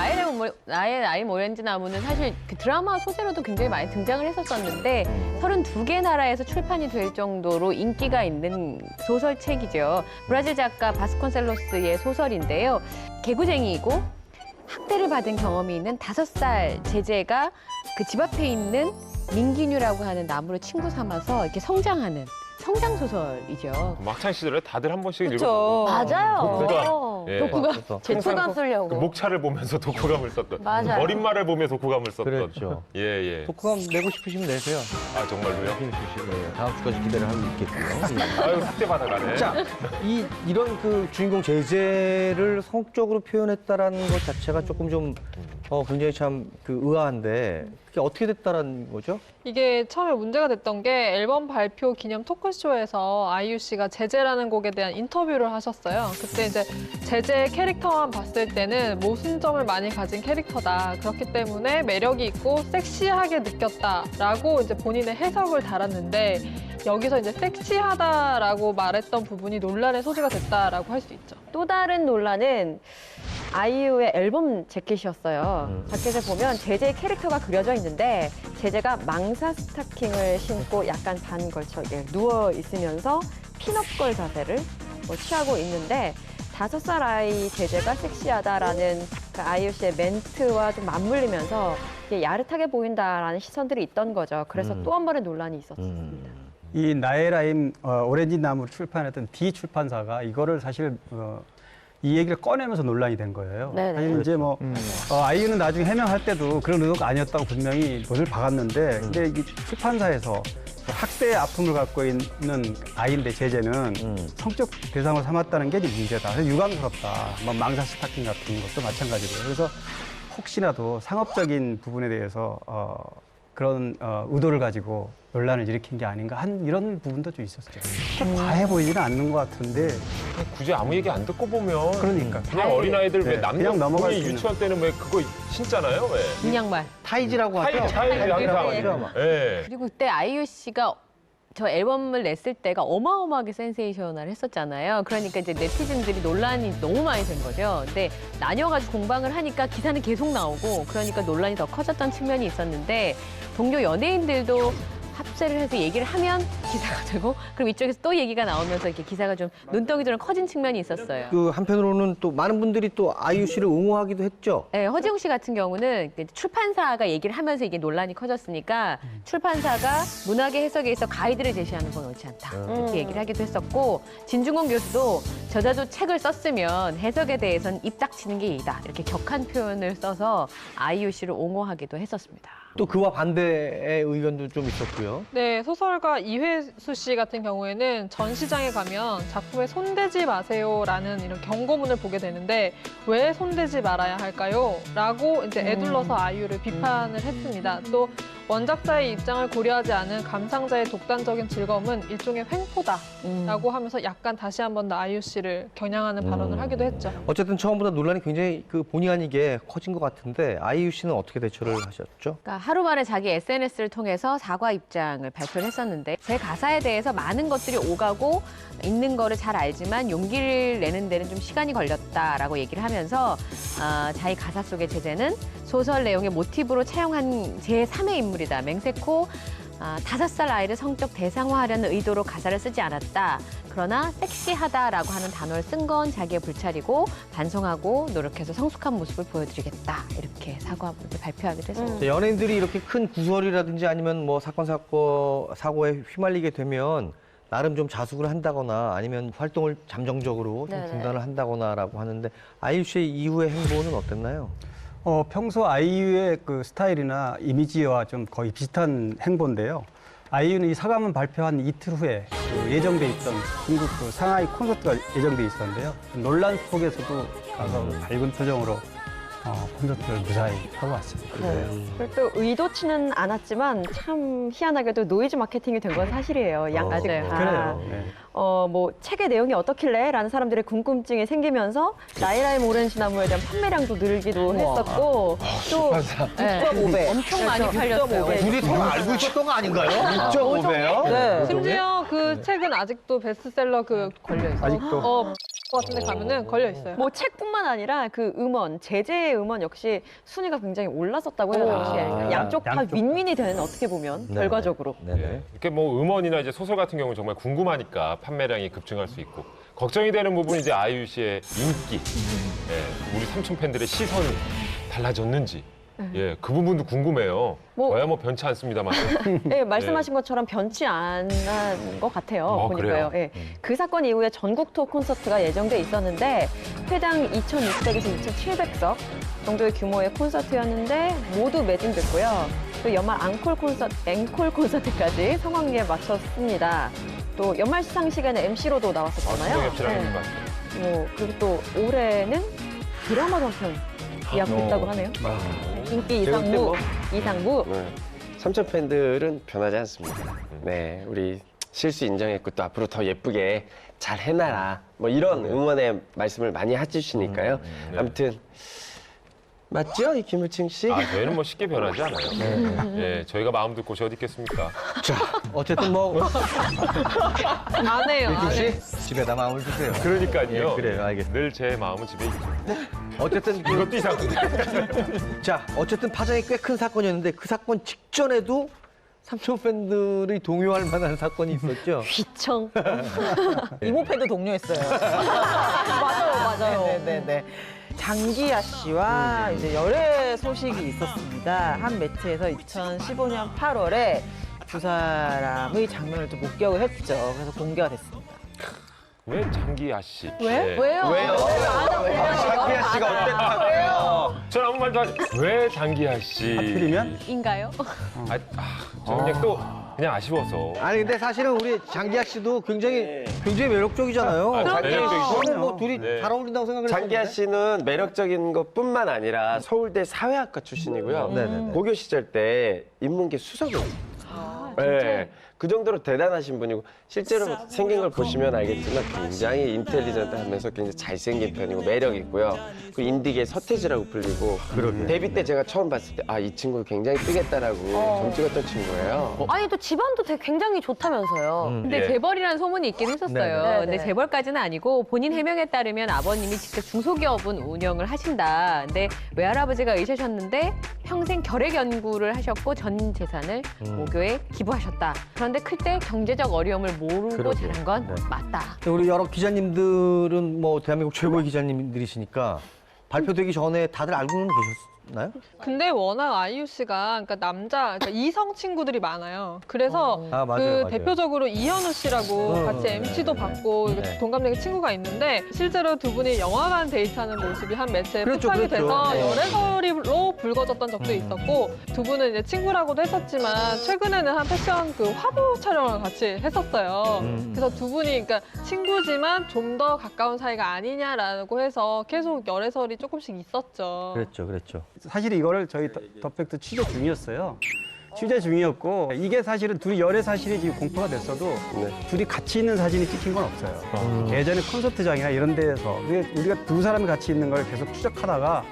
S7: 나의 라임 오렌지 나무는 사실 그 드라마 소재로도 굉장히 많이 등장을 했었었는데 32개 나라에서 출판이 될 정도로 인기가 있는 소설책이죠. 브라질 작가 바스콘셀로스의 소설인데요. 개구쟁이이고 학대를 받은 경험이 있는 5살 제재가 그 집 앞에 있는 민기뉴라고 하는 나무를 친구 삼아서 이렇게 성장하는 성장 소설이죠.
S5: 막창 시절에 다들 한 번씩
S7: 그쵸.
S5: 읽어보고
S2: 맞아요.
S5: 독후감. 예.
S2: 독후감. 제초감 쓰려고.
S5: 그 목차를 보면서 독후감을 썼던.
S2: 맞아요.
S5: 어린말을 보면서 독후감을 썼던.
S1: 그렇죠.
S5: 예, 예.
S1: 독후감 내고 싶으시면 내세요.
S5: 아, 정말로요?
S1: 다음 주까지 기대를 하고 있겠고요.
S5: 아유, 학대 받아가네.
S1: 자, 이런 그 주인공 제재를 성적으로 표현했다라는 것 자체가 조금 좀 굉장히 참 그 의아한데 그게 어떻게 됐다라는 거죠?
S3: 이게 처음에 문제가 됐던 게 앨범 발표 기념 토크쇼에서 아이유 씨가 제재라는 곡에 대한 인터뷰를 하셨어요. 그때 이제 제재 캐릭터만 봤을 때는 모순점을 많이 가진 캐릭터다. 그렇기 때문에 매력이 있고 섹시하게 느꼈다라고 이제 본인의 해석을 달았는데 여기서 이제 섹시하다라고 말했던 부분이 논란의 소지가 됐다라고 할 수 있죠.
S4: 또 다른 논란은 아이유의 앨범 재킷이었어요. 재킷을 보면 제재의 캐릭터가 그려져 있는데 제재가 망사 스타킹을 신고 약간 반 걸쳐 누워 있으면서 핀업걸 자세를 취하고 있는데 5살 아이 제재가 섹시하다라는 그 아이유 씨의 멘트와 좀 맞물리면서 이게 야릇하게 보인다라는 시선들이 있던 거죠. 그래서 또 한 번의 논란이 있었습니다.
S6: 이 나의 라임 오렌지 나무를 출판했던 D 출판사가 이거를 사실 이 얘기를 꺼내면서 논란이 된 거예요.
S2: 네네.
S6: 사실 이제 뭐 아이유는 나중에 해명할 때도 그런 의도가 아니었다고 분명히 못을 박았는데 근데 이 출판사에서 학대의 아픔을 갖고 있는 아이인데 제재는 성적 대상으로 삼았다는 게 이제 문제다. 그래서 유감스럽다. 뭐 망사 스타킹 같은 것도 마찬가지고요. 그래서 혹시라도 상업적인 부분에 대해서 그런 의도를 가지고 논란을 일으킨 게 아닌가 한 이런 부분도 좀 있었죠. 과해 보이지는 않는 것 같은데
S5: 굳이 아무 얘기 안 듣고 보면
S6: 그러니까
S5: 그냥 어린아이들 왜
S6: 네,
S5: 남녀
S6: 그냥 넘어갈
S5: 분이
S6: 수 있는.
S5: 유치원 때는 왜 그거 신잖아요? 왜?
S7: 긴 양말.
S1: 타이즈라고 하죠.
S5: 타이즈 항상. 예.
S7: 그리고 그때 아이유 씨가 저 앨범을 냈을 때가 어마어마하게 센세이셔널 했었잖아요. 그러니까 이제 네티즌들이 논란이 너무 많이 된 거죠. 근데 나뉘어가지고 공방을 하니까 기사는 계속 나오고 그러니까 논란이 더 커졌던 측면이 있었는데 동료 연예인들도 합세를 해서 얘기를 하면 기사가 되고 그럼 이쪽에서 또 얘기가 나오면서 이렇게 기사가 좀 눈덩이처럼 커진 측면이 있었어요.
S1: 그 한편으로는 또 많은 분들이 또 아이유 씨를 옹호하기도 했죠.
S7: 네, 허지웅 씨 같은 경우는 출판사가 얘기를 하면서 이게 논란이 커졌으니까 출판사가 문학의 해석에 있어 가이드를 제시하는 건 옳지 않다. 이렇게 얘기를 하기도 했었고 진중권 교수도 저자도 책을 썼으면 해석에 대해서는 입 닥치는 게 이다. 이렇게 격한 표현을 써서 아이유 씨를 옹호하기도 했었습니다.
S1: 또 그와 반대의 의견도 좀 있었고요.
S3: 네, 소설가 이회수 씨 같은 경우에는 전시장에 가면 작품에 손대지 마세요라는 이런 경고문을 보게 되는데 왜 손대지 말아야 할까요? 라고 이제 애둘러서 아이유를 비판을 했습니다. 또 원작자의 입장을 고려하지 않은 감상자의 독단적인 즐거움은 일종의 횡포다라고 하면서 약간 다시 한 번 더 아이유 씨를 겨냥하는 발언을 하기도 했죠.
S1: 어쨌든 처음보다 논란이 굉장히 그 본의 아니게 커진 것 같은데 아이유 씨는 어떻게 대처를 하셨죠?
S7: 그러니까 하루 만에 자기 SNS를 통해서 사과 입장을 발표를 했었는데 제 가사에 대해서 많은 것들이 오가고 있는 거를 잘 알지만 용기를 내는 데는 좀 시간이 걸렸다라고 얘기를 하면서 자기 가사 속의 제재는 소설 내용의 모티브로 차용한 제3의 인물이다. 맹세코 5살 아이를 성적 대상화하려는 의도로 가사를 쓰지 않았다. 그러나 섹시하다라고 하는 단어를 쓴 건 자기의 불찰이고 반성하고 노력해서 성숙한 모습을 보여드리겠다. 이렇게 사과문을 발표하기도 했습니다.
S1: 연예인들이 이렇게 큰 구설이라든지 아니면 뭐 사고에 휘말리게 되면 나름 좀 자숙을 한다거나 아니면 활동을 잠정적으로 좀 중단을 한다거나라고 하는데 아이유 씨의 이후의 행보는 어땠나요?
S6: 평소 아이유의 그 스타일이나 이미지와 좀 거의 비슷한 행보인데요. 아이유는 이 사과문 발표한 이틀 후에 그 예정돼 있던 중국 그 상하이 콘서트가 예정돼 있었는데요. 논란 속에서도 가서 밝은 표정으로 콘서트를 무사히 하고 왔습니다.
S4: 그리고 또 의도치는 않았지만 참 희한하게도 노이즈 마케팅이 된 건 사실이에요. 아직
S6: 그래요. 네.
S4: 뭐 책의 내용이 어떻길래? 라는 사람들의 궁금증이 생기면서 나이라의 모른 시나무에 대한 판매량도 늘기도 했었고 또 6.5배
S7: 엄청 많이 팔렸어요.
S1: 둘이 서로 알고 있었던 거 아닌가요? 6.5배요?
S4: 네.
S3: 심지어 그 책은 아직도 베스트셀러 그 걸려있어요.
S6: 아직도?
S3: 같은 데 가면은 걸려있어요.
S4: 뭐 책뿐만 아니라 그 음원, 제재의 음원 역시 순위가 굉장히 올랐었다고 해요. 양쪽 다 윈윈이 되는 어떻게 보면 결과적으로.
S5: 네. 이렇게 뭐 음원이나 이제 소설 같은 경우는 정말 궁금하니까 판매량이 급증할 수 있고 걱정이 되는 부분이 이제 아이유 씨의 인기, 우리 삼촌 팬들의 시선이 달라졌는지. 예, 그 부분도 궁금해요. 저야 뭐 변치 않습니다만.
S4: 네, 말씀하신 것처럼 변치 않은 것 같아요. 보니까요.
S5: 그래요?
S4: 그 사건 이후에 전국 투어 콘서트가 예정돼 있었는데 회당 2,600에서 2,700석 정도의 규모의 콘서트였는데 모두 매진됐고요. 또 연말 앵콜 콘서트까지 상황에 맞췄습니다. 또 연말 시상 시간에 MC로도 나왔었잖아요. 그리고 또 올해는 드라마도 한 편 예약됐다고 하네요. 인기 이상무.
S9: 삼촌 팬들은 변하지 않습니다. 네, 우리 실수 인정했고 또 앞으로 더 예쁘게 잘 해놔라. 뭐 이런 응원의 말씀을 많이 해주시니까요. 아무튼 맞죠, 이 김우층 씨?
S5: 저희는 뭐 쉽게 변하지 않아요. 예, 저희가 마음도 곳이 어디 있겠습니까?
S1: 자, 어쨌든 뭐
S3: 안 해요. 안 해요.
S1: 집에다 마음을 두세요.
S5: 그러니까요.
S1: 그래요, 알겠습니다.
S5: 늘 제 마음은 집에 있죠.
S1: 어쨌든
S5: 이것도 이상한데.
S1: 자, 어쨌든 파장이 꽤 큰 사건이었는데 그 사건 직전에도 삼촌 팬들이 동요할 만한 사건이 있었죠.
S4: 귀청.
S8: 이모 팬도 동료했어요. 맞아요. 네네네. 장기하 씨와 이제 열애 소식이 있었습니다. 한 매체에서 2015년 8월에 두 사람의 장면을 또 목격을 했죠. 그래서 공개가 됐습니다.
S5: 왜 장기하 씨?
S7: 왜? 왜요?
S9: 장기하 씨가 어땠다고요?
S5: 전 아무 말도 하지. 왜 장기하 씨?
S6: 하필이면?
S7: 인가요?
S5: 저 그냥 또 그냥 아쉬워서.
S1: 아니 근데 사실은 우리 장기하 씨도 굉장히 매력적이잖아요.
S5: 매력적이죠.
S1: 저는 뭐 둘이
S9: 네.
S1: 잘 어울린다고 생각을
S9: 장기하
S1: 했는데.
S9: 씨는 매력적인 것뿐만 아니라 서울대 사회학과 출신이고요.
S1: 네네네.
S9: 고교 시절 때 인문계 수석을. 네, 그 정도로 대단하신 분이고 실제로 생긴 걸 보시면 알겠지만 굉장히 인텔리전트하면서 굉장히 잘생긴 편이고 매력 있고요. 그 인디계 서태지라고 불리고 데뷔 때 제가 처음 봤을 때 아 이 친구 굉장히 뜨겠다라고 점 찍었던 친구예요.
S2: 아니 또 집안도 되게 굉장히 좋다면서요.
S7: 근데
S5: 예.
S7: 재벌이라는 소문이 있긴 했었어요.
S2: 네네.
S7: 근데 재벌까지는 아니고 본인 해명에 따르면 아버님이 직접 중소기업은 운영을 하신다. 근데 외할아버지가 의사셨는데 평생 결핵 연구를 하셨고 전 재산을 모교에 기부하셨다. 그런데 클 때 경제적 어려움을 모르고
S1: 그러게요.
S7: 자란 건
S1: 네.
S7: 맞다.
S1: 우리 여러 기자님들은 뭐 대한민국 최고의 기자님들이시니까 발표되기 전에 다들 알고는 계셨나요?
S3: 근데 워낙 아이유 씨가 그러니까 이성 친구들이 많아요. 그래서
S1: 아, 맞아요.
S3: 대표적으로 이현우 씨라고 같이 MC도 받고 이렇게
S1: 네.
S3: 동갑내기 친구가 있는데 실제로 두 분이 영화관 데이트하는 모습이 한 매체에
S1: 그렇죠,
S3: 포착이
S1: 그렇죠.
S3: 돼서
S1: 네.
S3: 열애설이로 불거졌던 적도 있었고 두 분은 이제 친구라고도 했었지만 최근에는 한 패션 그 화보 촬영을 같이 했었어요. 그래서 두 분이 그러니까 친구지만 좀 더 가까운 사이가 아니냐라고 해서 계속 열애설이 조금씩 있었죠.
S1: 그랬죠.
S6: 사실 이거를 저희 더팩트 취재 중이었어요. 취재 중이었고 이게 사실은 둘이 열애 사실이 지금 공표가 됐어도 둘이 같이 있는 사진이 찍힌 건 없어요. 예전에 콘서트장이나 이런 데에서 우리가 두 사람이 같이 있는 걸 계속 추적하다가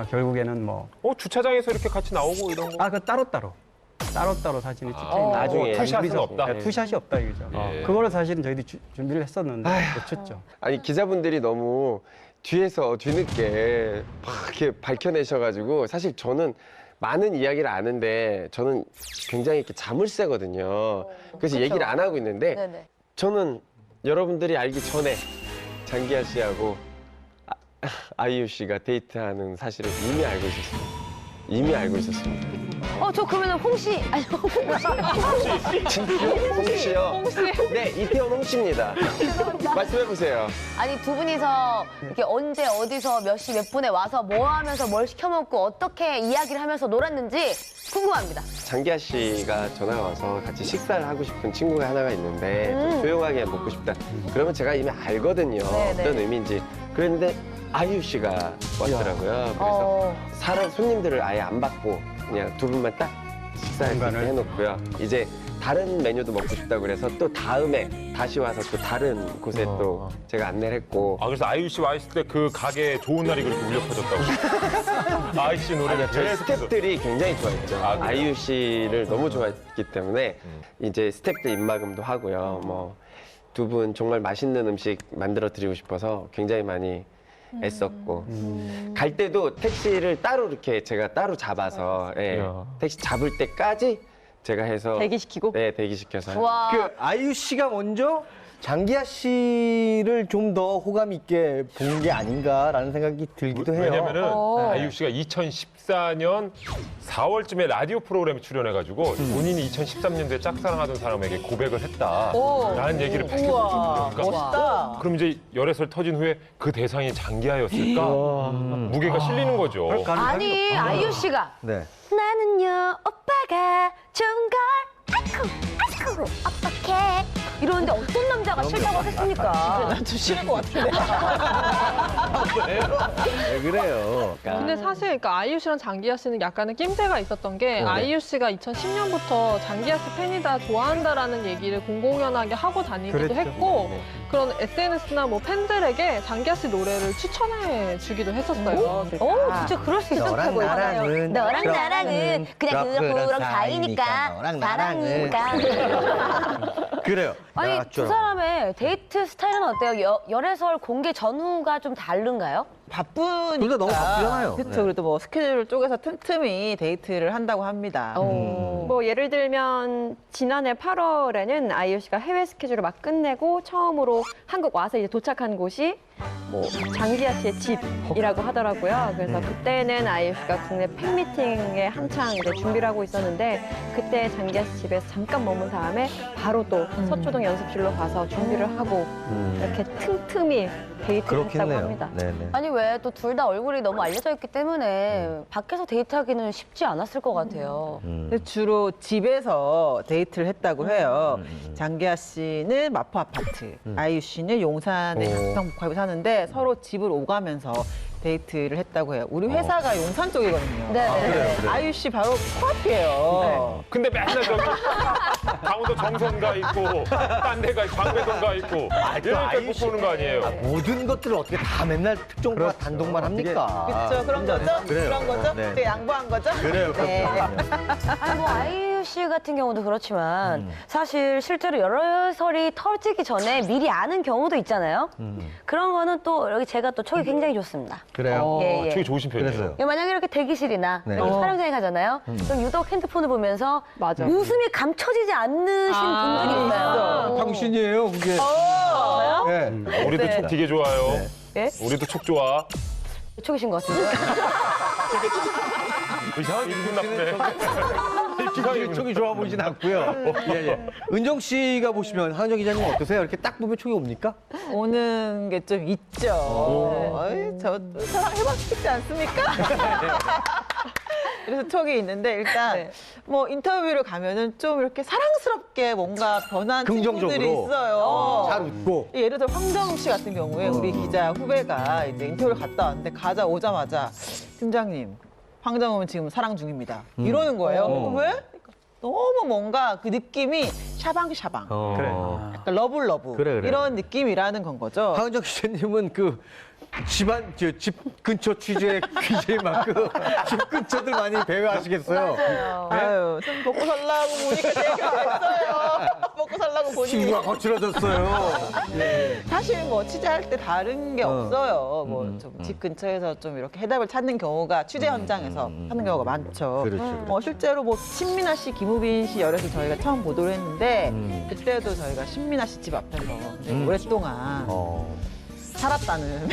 S6: 결국에는 뭐
S5: 주차장에서 이렇게 같이 나오고 이런 거.
S6: 그 따로따로 사진이 찍힌 거.
S9: 나중에
S5: 투샷은 없다.
S6: 네, 투샷이 없다 이거죠.
S5: 예.
S6: 그거를 사실은 저희들이 준비를 했었는데 놓쳤죠.
S9: 아니 기자분들이 너무 뒤에서 뒤늦게 막 이렇게 밝혀내셔가지고 사실 저는 많은 이야기를 아는데 저는 굉장히 이렇게 자물쇠거든요. 그래서 얘기를 안 하고 있는데
S2: 네네.
S9: 저는 여러분들이 알기 전에 장기하 씨하고 아이유 씨가 데이트하는 사실을 이미 알고 있었어요. 이미 알고 있었습니다.
S2: 저 그러면은 홍씨 아니
S9: 홍씨요? 네, 이태원 홍씨입니다. 말씀해보세요.
S2: 아니 두 분이서 이렇게 언제 어디서 몇 시 몇 분에 와서 뭐 하면서 뭘 시켜 먹고 어떻게 이야기를 하면서 놀았는지 궁금합니다.
S9: 장기하 씨가 전화가 와서 같이 식사를 하고 싶은 친구가 하나가 있는데 좀 조용하게 먹고 싶다. 그러면 제가 이미 알거든요.
S2: 네네.
S9: 어떤 의미인지. 그랬는데 아이유 씨가 왔더라고요. 그래서 손님들을 아예 안 받고 그냥 두 분만 딱 식사를
S6: 공간을?
S9: 해놓고요. 이제 다른 메뉴도 먹고 싶다고 그래서 또 다음에 다시 와서 또 다른 곳에 또 제가 안내를 했고.
S5: 그래서 아이유 씨 와 있을 때 그 가게에 좋은 날이 그렇게 울려 퍼졌다고. 아이유 씨 노래가
S9: 저희
S5: 계속
S9: 스태프들이 굉장히 좋아했죠.
S5: 그래요?
S9: 아이유 씨를 너무 좋아했기 때문에 이제 스태프들 입막음도 하고요. 뭐 두 분 정말 맛있는 음식 만들어 드리고 싶어서 굉장히 많이 애썼고 갈 때도 택시를 따로 이렇게 제가 따로 잡아서 택시 잡을 때까지 제가 해서
S4: 대기시키고?
S9: 네, 대기시켜서.
S2: 와.
S1: 그 아이유 씨가 먼저 장기하 씨를 좀 더 호감 있게 본 게 아닌가라는 생각이 들기도 해요.
S5: 왜냐면은 아이유 씨가 2014년 4월쯤에 라디오 프로그램에 출연해가지고 본인이 2013년도에 짝사랑하던 사람에게 고백을 했다라는 얘기를 밝혔거든요. 그러니까
S8: 멋있다.
S5: 그럼 이제 열애설 터진 후에 그 대상이 장기하였을까? 무게가 실리는 거죠.
S2: 아니 아이유 씨가
S1: 네.
S2: 나는요 오빠가 좋은 걸 아이쿠 어떡해 이러는데 어떤 남자가 싫다고 했습니까?
S8: 좀 싫을 것 같은데.
S1: 왜 그래요?
S3: 근데 사실 그러니까 아이유 씨랑 장기하 씨는 약간의 낌새가 있었던 게 아이유 씨가 2010년부터 장기하 씨 팬이다 좋아한다라는 얘기를 공공연하게 하고 다니기도
S6: 그랬죠.
S3: 했고 그런 SNS나 뭐 팬들에게 장기하 씨 노래를 추천해 주기도 했었어요.
S2: 진짜 그럴 수 있을
S1: 너랑
S2: 거고
S1: 나랑은
S2: 너랑 나랑은 그냥 그런
S1: 사이니까
S2: 사이니까
S1: 너랑
S2: 사랑이니까
S1: 그래요.
S2: 아니
S1: 야,
S2: 두 사람의 데이트 스타일은 어때요? 열애설 공개 전후가 좀 다른가요?
S8: 바쁘니까.
S1: 둘 다 너무 바쁘잖아요.
S8: 그렇죠.
S1: 네.
S8: 그래도 뭐 스케줄 쪼개서 틈틈이 데이트를 한다고 합니다.
S4: 뭐 예를 들면 지난해 8월에는 아이유 씨가 해외 스케줄을 막 끝내고 처음으로 한국 와서 이제 도착한 곳이 뭐 장기하 씨의 집이라고 하더라고요. 그래서 그때는 아이유 씨가 국내 팬미팅에 한창 이제 준비를 하고 있었는데 그때 장기하 씨 집에서 잠깐 머문 다음에 바로 또 서초동 연습실로 가서 준비를 하고 이렇게 틈틈이 데이트를 했다고
S1: 그렇겠네요.
S4: 합니다.
S1: 네네.
S2: 아니 왜 또 둘 다 얼굴이 너무 알려져 있기 때문에 밖에서 데이트하기는 쉽지 않았을 것 같아요.
S8: 근데 주로 주로 집에서 데이트를 했다고 해요. 장기하 씨는 마포 아파트, 아이유 씨는 용산의 가평복합에 사는데 서로 집을 오가면서 데이트를 했다고 해요. 우리 회사가 용산 쪽이거든요.
S2: 네.
S8: 아이유 씨 바로 코앞이에요.
S5: 근데 맨날 저기 강원도 정선가 있고 딴 데가 있고 광배동가 있고 이러니까 못 보는 거 아니에요.
S1: 모든 것들을 어떻게 다 맨날 특종과 단독만 합니까?
S8: 그렇죠. 그런 거죠?
S1: 그래요.
S8: 그런 거죠?
S1: 네.
S8: 그 양보한 거죠?
S1: 그래요.
S8: 네.
S2: 아니 뭐 아이유 씨 같은 경우도 그렇지만 사실 실제로 여러 설이 터지기 전에 미리 아는 경우도 있잖아요. 그런 거는 또 여기 제가 또 촉이 굉장히 좋습니다.
S1: 그래요.
S2: 예.
S5: 촉이 좋으신 편이에요.
S1: 그래서요.
S2: 만약에 이렇게 대기실이나
S1: 네.
S2: 이렇게 촬영장에 가잖아요. 그럼 유독 핸드폰을 보면서 웃음이 감춰지지 않으신 분들이 있어요.
S1: 당신이에요, 그게.
S2: 저요?
S1: 네.
S5: 우리도 촉 되게 좋아요.
S2: 예?
S5: 우리도 촉 좋아.
S2: 촉이신 것 같은데.
S5: 이상하게 기분 나쁘네.
S1: 촉이, 촉이 좋아 보이진 않고요. 예. 은정 씨가 보시면 한정 기자님 어떠세요? 이렇게 딱 보면 촉이 옵니까?
S8: 오는 게 좀 있죠. 어이, 저 사랑 해보고 싶지 않습니까? 그래서 촉이 있는데 일단 뭐 인터뷰를 가면은 좀 이렇게 사랑스럽게 뭔가 변한
S1: 긍정적으로.
S8: 친구들이 있어요.
S1: 잘 웃고.
S8: 예를 들어 황정음 씨 같은 경우에 우리 기자 후배가 이제 인터뷰를 갔다 왔는데 오자마자 팀장님 황정음은 지금 사랑 중입니다. 이러는 거예요. 왜? 너무 뭔가 그 느낌이 샤방샤방.
S1: 그래.
S8: 약간 러블러브.
S1: 그래.
S8: 이런 느낌이라는 건 거죠.
S1: 황정 기자님은 그 집안, 집 근처 취재 기재만큼 집 근처들 많이 배회하시겠어요.
S8: 아유, 좀 먹고 살라고 보니까 재밌겠어요. 먹고 살라고 보니.
S1: 친구가 거칠어졌어요.
S8: 사실 뭐 취재할 때 다른 게 없어요. 뭐 좀 집 근처에서 좀 이렇게 해답을 찾는 경우가 취재 현장에서 하는 경우가 많죠.
S1: 그렇죠.
S8: 실제로 뭐 신민아 씨, 김우빈 씨 열애서 저희가 처음 보도를 했는데 그때도 저희가 신민아 씨 집 앞에서 오랫동안 살았다는.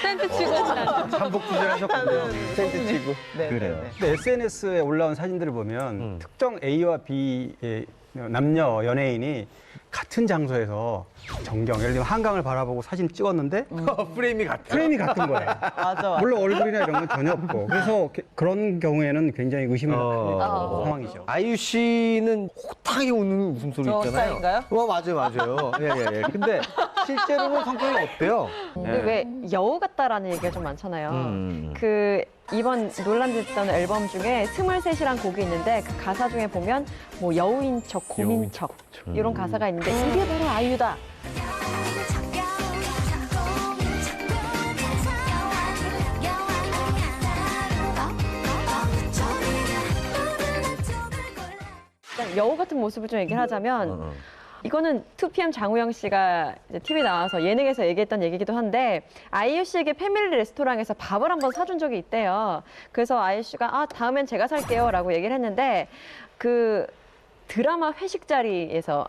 S3: 텐트 치고
S1: 한복 투자를 하셨군요. 텐트 치고.
S8: 네,
S1: 그래요.
S8: 네, 네.
S6: 근데 SNS에 올라온 사진들을 보면 특정 A와 B의 남녀 연예인이 같은 장소에서 전경, 예를 들면 한강을 바라보고 사진 찍었는데
S1: 프레임이 같아.
S6: 프레임이 같은 거예요.
S8: 맞아.
S6: 물론 얼굴이나 이런 건 전혀 없고. 그래서 그런 경우에는 굉장히 의심을 하는 상황이죠.
S1: 아이유 씨는 호탕하게 웃는 웃음소리
S8: 저
S1: 있잖아요.
S8: 스타일인가요?
S1: 맞아요. 예. 근데 실제로는 성격이 어때요?
S4: 근데 왜 여우 같다라는 얘기가 좀 많잖아요. 그 이번 논란됐던 앨범 중에 23이란 곡이 있는데 그 가사 중에 보면 뭐 여우인 척, 곰인 척 이런 가사가 있는데 이게 바로 아이유다. 여우 같은 모습을 좀 얘기를 하자면 이거는 2PM 장우영 씨가 이제 TV 나와서 예능에서 얘기했던 얘기기도 한데 아이유 씨에게 패밀리 레스토랑에서 밥을 한번 사준 적이 있대요. 그래서 아이유 씨가 다음엔 제가 살게요 라고 얘기를 했는데 그 드라마 회식 자리에서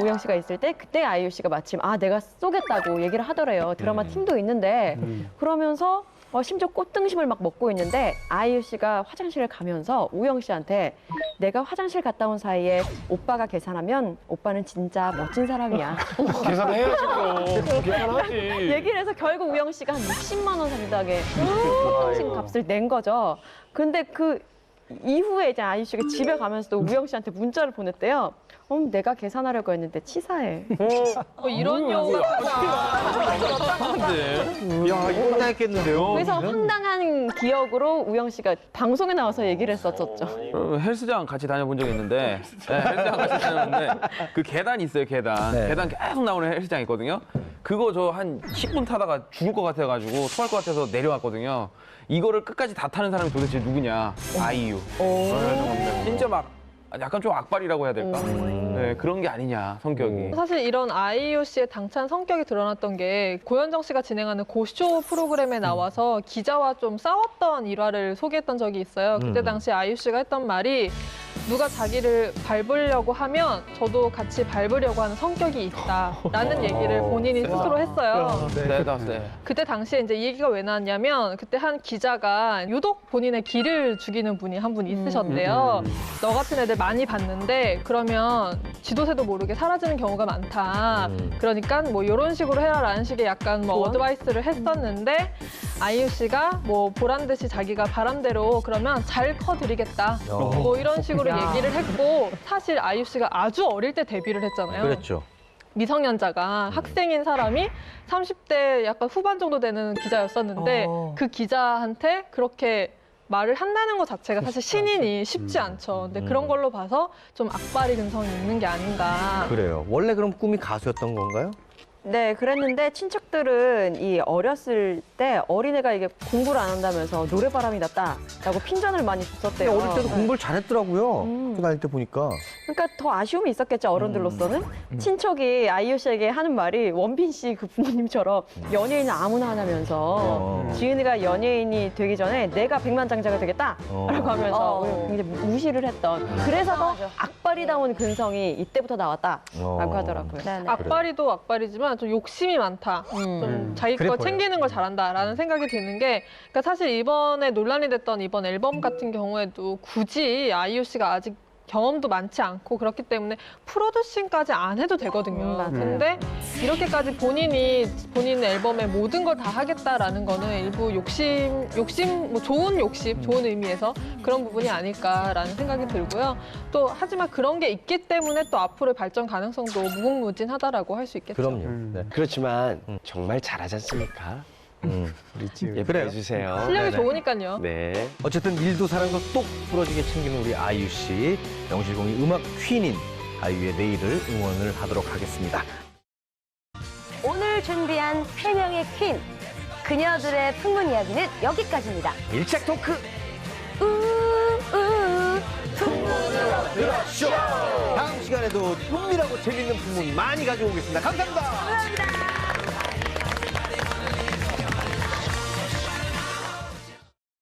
S4: 우영 씨가 있을 때 그때 아이유 씨가 마침 내가 쏘겠다고 얘기를 하더래요. 드라마 팀도 있는데 그러면서 심지어 꽃등심을 막 먹고 있는데 아이유 씨가 화장실을 가면서 우영 씨한테 내가 화장실 갔다 온 사이에 오빠가 계산하면 오빠는 진짜 멋진 사람이야.
S5: 계산해야지 그럼. 계산하지.
S4: 얘기를 해서 결국 우영 씨가 한 60만 원 상당의 꽃등심 값을 낸 거죠. 근데 그 이후에 이제 아이유 씨가 집에 가면서도 우영 씨한테 문자를 보냈대요. 내가 계산하려고 했는데 치사해.
S3: 이런 여우가
S1: 야, 이거 혼나했겠는데요?
S4: 그래서 황당한 기억으로 우영 씨가 방송에 나와서 얘기를 했었죠.
S10: 헬스장 같이 다녀본 적이 있는데 헬스장 같이 다녔는데 그 계단이 있어요, 계단.
S1: 네.
S10: 계단 계속 나오는 헬스장이 있거든요. 그거 저 한 10분 타다가 죽을 것 같아가지고 토할 것 같아서 내려왔거든요. 이거를 끝까지 다 타는 사람이 도대체 누구냐? 아이유. 진짜 막 약간 좀 악발이라고 해야 될까? 네, 그런 게 아니냐, 성격이.
S3: 사실 이런 아이유 씨의 당찬 성격이 드러났던 게 고현정 씨가 진행하는 고쇼 프로그램에 나와서 기자와 좀 싸웠던 일화를 소개했던 적이 있어요. 그때 당시 아이유 씨가 했던 말이 누가 자기를 밟으려고 하면 저도 같이 밟으려고 하는 성격이 있다라는 얘기를 본인이 스스로 했어요. 그때 당시에 이제 이 얘기가 왜 나왔냐면 그때 한 기자가 유독 본인의 기를 죽이는 분이 한 분 있으셨대요. 너 같은 애들 많이 봤는데 그러면 지도새도 모르게 사라지는 경우가 많다. 그러니까 뭐 이런 식으로 해라라는 식의 약간 뭐 어드바이스를 했었는데 아이유 씨가 뭐 보란 듯이 자기가 바람대로 그러면 잘 커드리겠다. 뭐 이런 식으로 얘기를 했고 사실 아이유 씨가 아주 어릴 때 데뷔를 했잖아요.
S1: 그랬죠.
S3: 미성년자가 학생인 사람이 30대 약간 후반 정도 되는 기자였었는데 그 기자한테 그렇게 말을 한다는 것 자체가 사실 신인이 쉽지 않죠. 근데 그런 걸로 봐서 좀 악바리 근성이 있는 게 아닌가.
S1: 그래요. 원래 그럼 꿈이 가수였던 건가요?
S4: 네, 그랬는데 친척들은 이 어렸을 때 어린애가 이게 공부를 안 한다면서 노래바람이 났다라고 핀잔을 많이 줬었대요.
S1: 어릴 때도 공부를 잘했더라고요. 그 나이 때 보니까.
S4: 그러니까 더 아쉬움이 있었겠죠, 어른들로서는. 친척이 아이유 씨에게 하는 말이 원빈 씨 그 부모님처럼 연예인은 아무나 하냐면서 지은이가 연예인이 되기 전에 내가 백만장자가 되겠다라고 하면서 굉장히 무시를 했던. 그래서 더 악바리다운 근성이 이때부터 나왔다라고 하더라고요.
S3: 악바리도 악바리지만 좀 욕심이 많다. 좀 자기 거 챙기는 걸 잘한다라는 생각이 드는 게 그러니까 사실 이번에 논란이 됐던 이번 앨범 같은 경우에도 굳이 아이유 씨가 아직 경험도 많지 않고 그렇기 때문에 프로듀싱까지 안 해도 되거든요. 근데 이렇게까지 본인 앨범에 모든 걸 다 하겠다라는 거는 일부 욕심, 뭐 좋은 욕심, 좋은 의미에서 그런 부분이 아닐까라는 생각이 들고요. 또 하지만 그런 게 있기 때문에 또 앞으로의 발전 가능성도 무궁무진하다라고 할 수 있겠죠.
S1: 그럼요. 네.
S9: 그렇지만 정말 잘하지 않습니까? 예쁘게 해주세요.
S3: 실력이 좋으니까요.
S9: 네.
S1: 어쨌든 일도 사랑도 똑 부러지게 챙기는 우리 아이유 씨. 명실공히 음악 퀸인 아이유의 내일을 응원을 하도록 하겠습니다.
S2: 오늘 준비한 3명의 퀸. 그녀들의 풍문 이야기는 여기까지입니다.
S1: 밀착 토크.
S2: 풍문으로
S1: 들어쇼. 다음 시간에도 은밀하고 재밌는 풍문 많이 가져오겠습니다. 감사합니다.
S2: 감사합니다.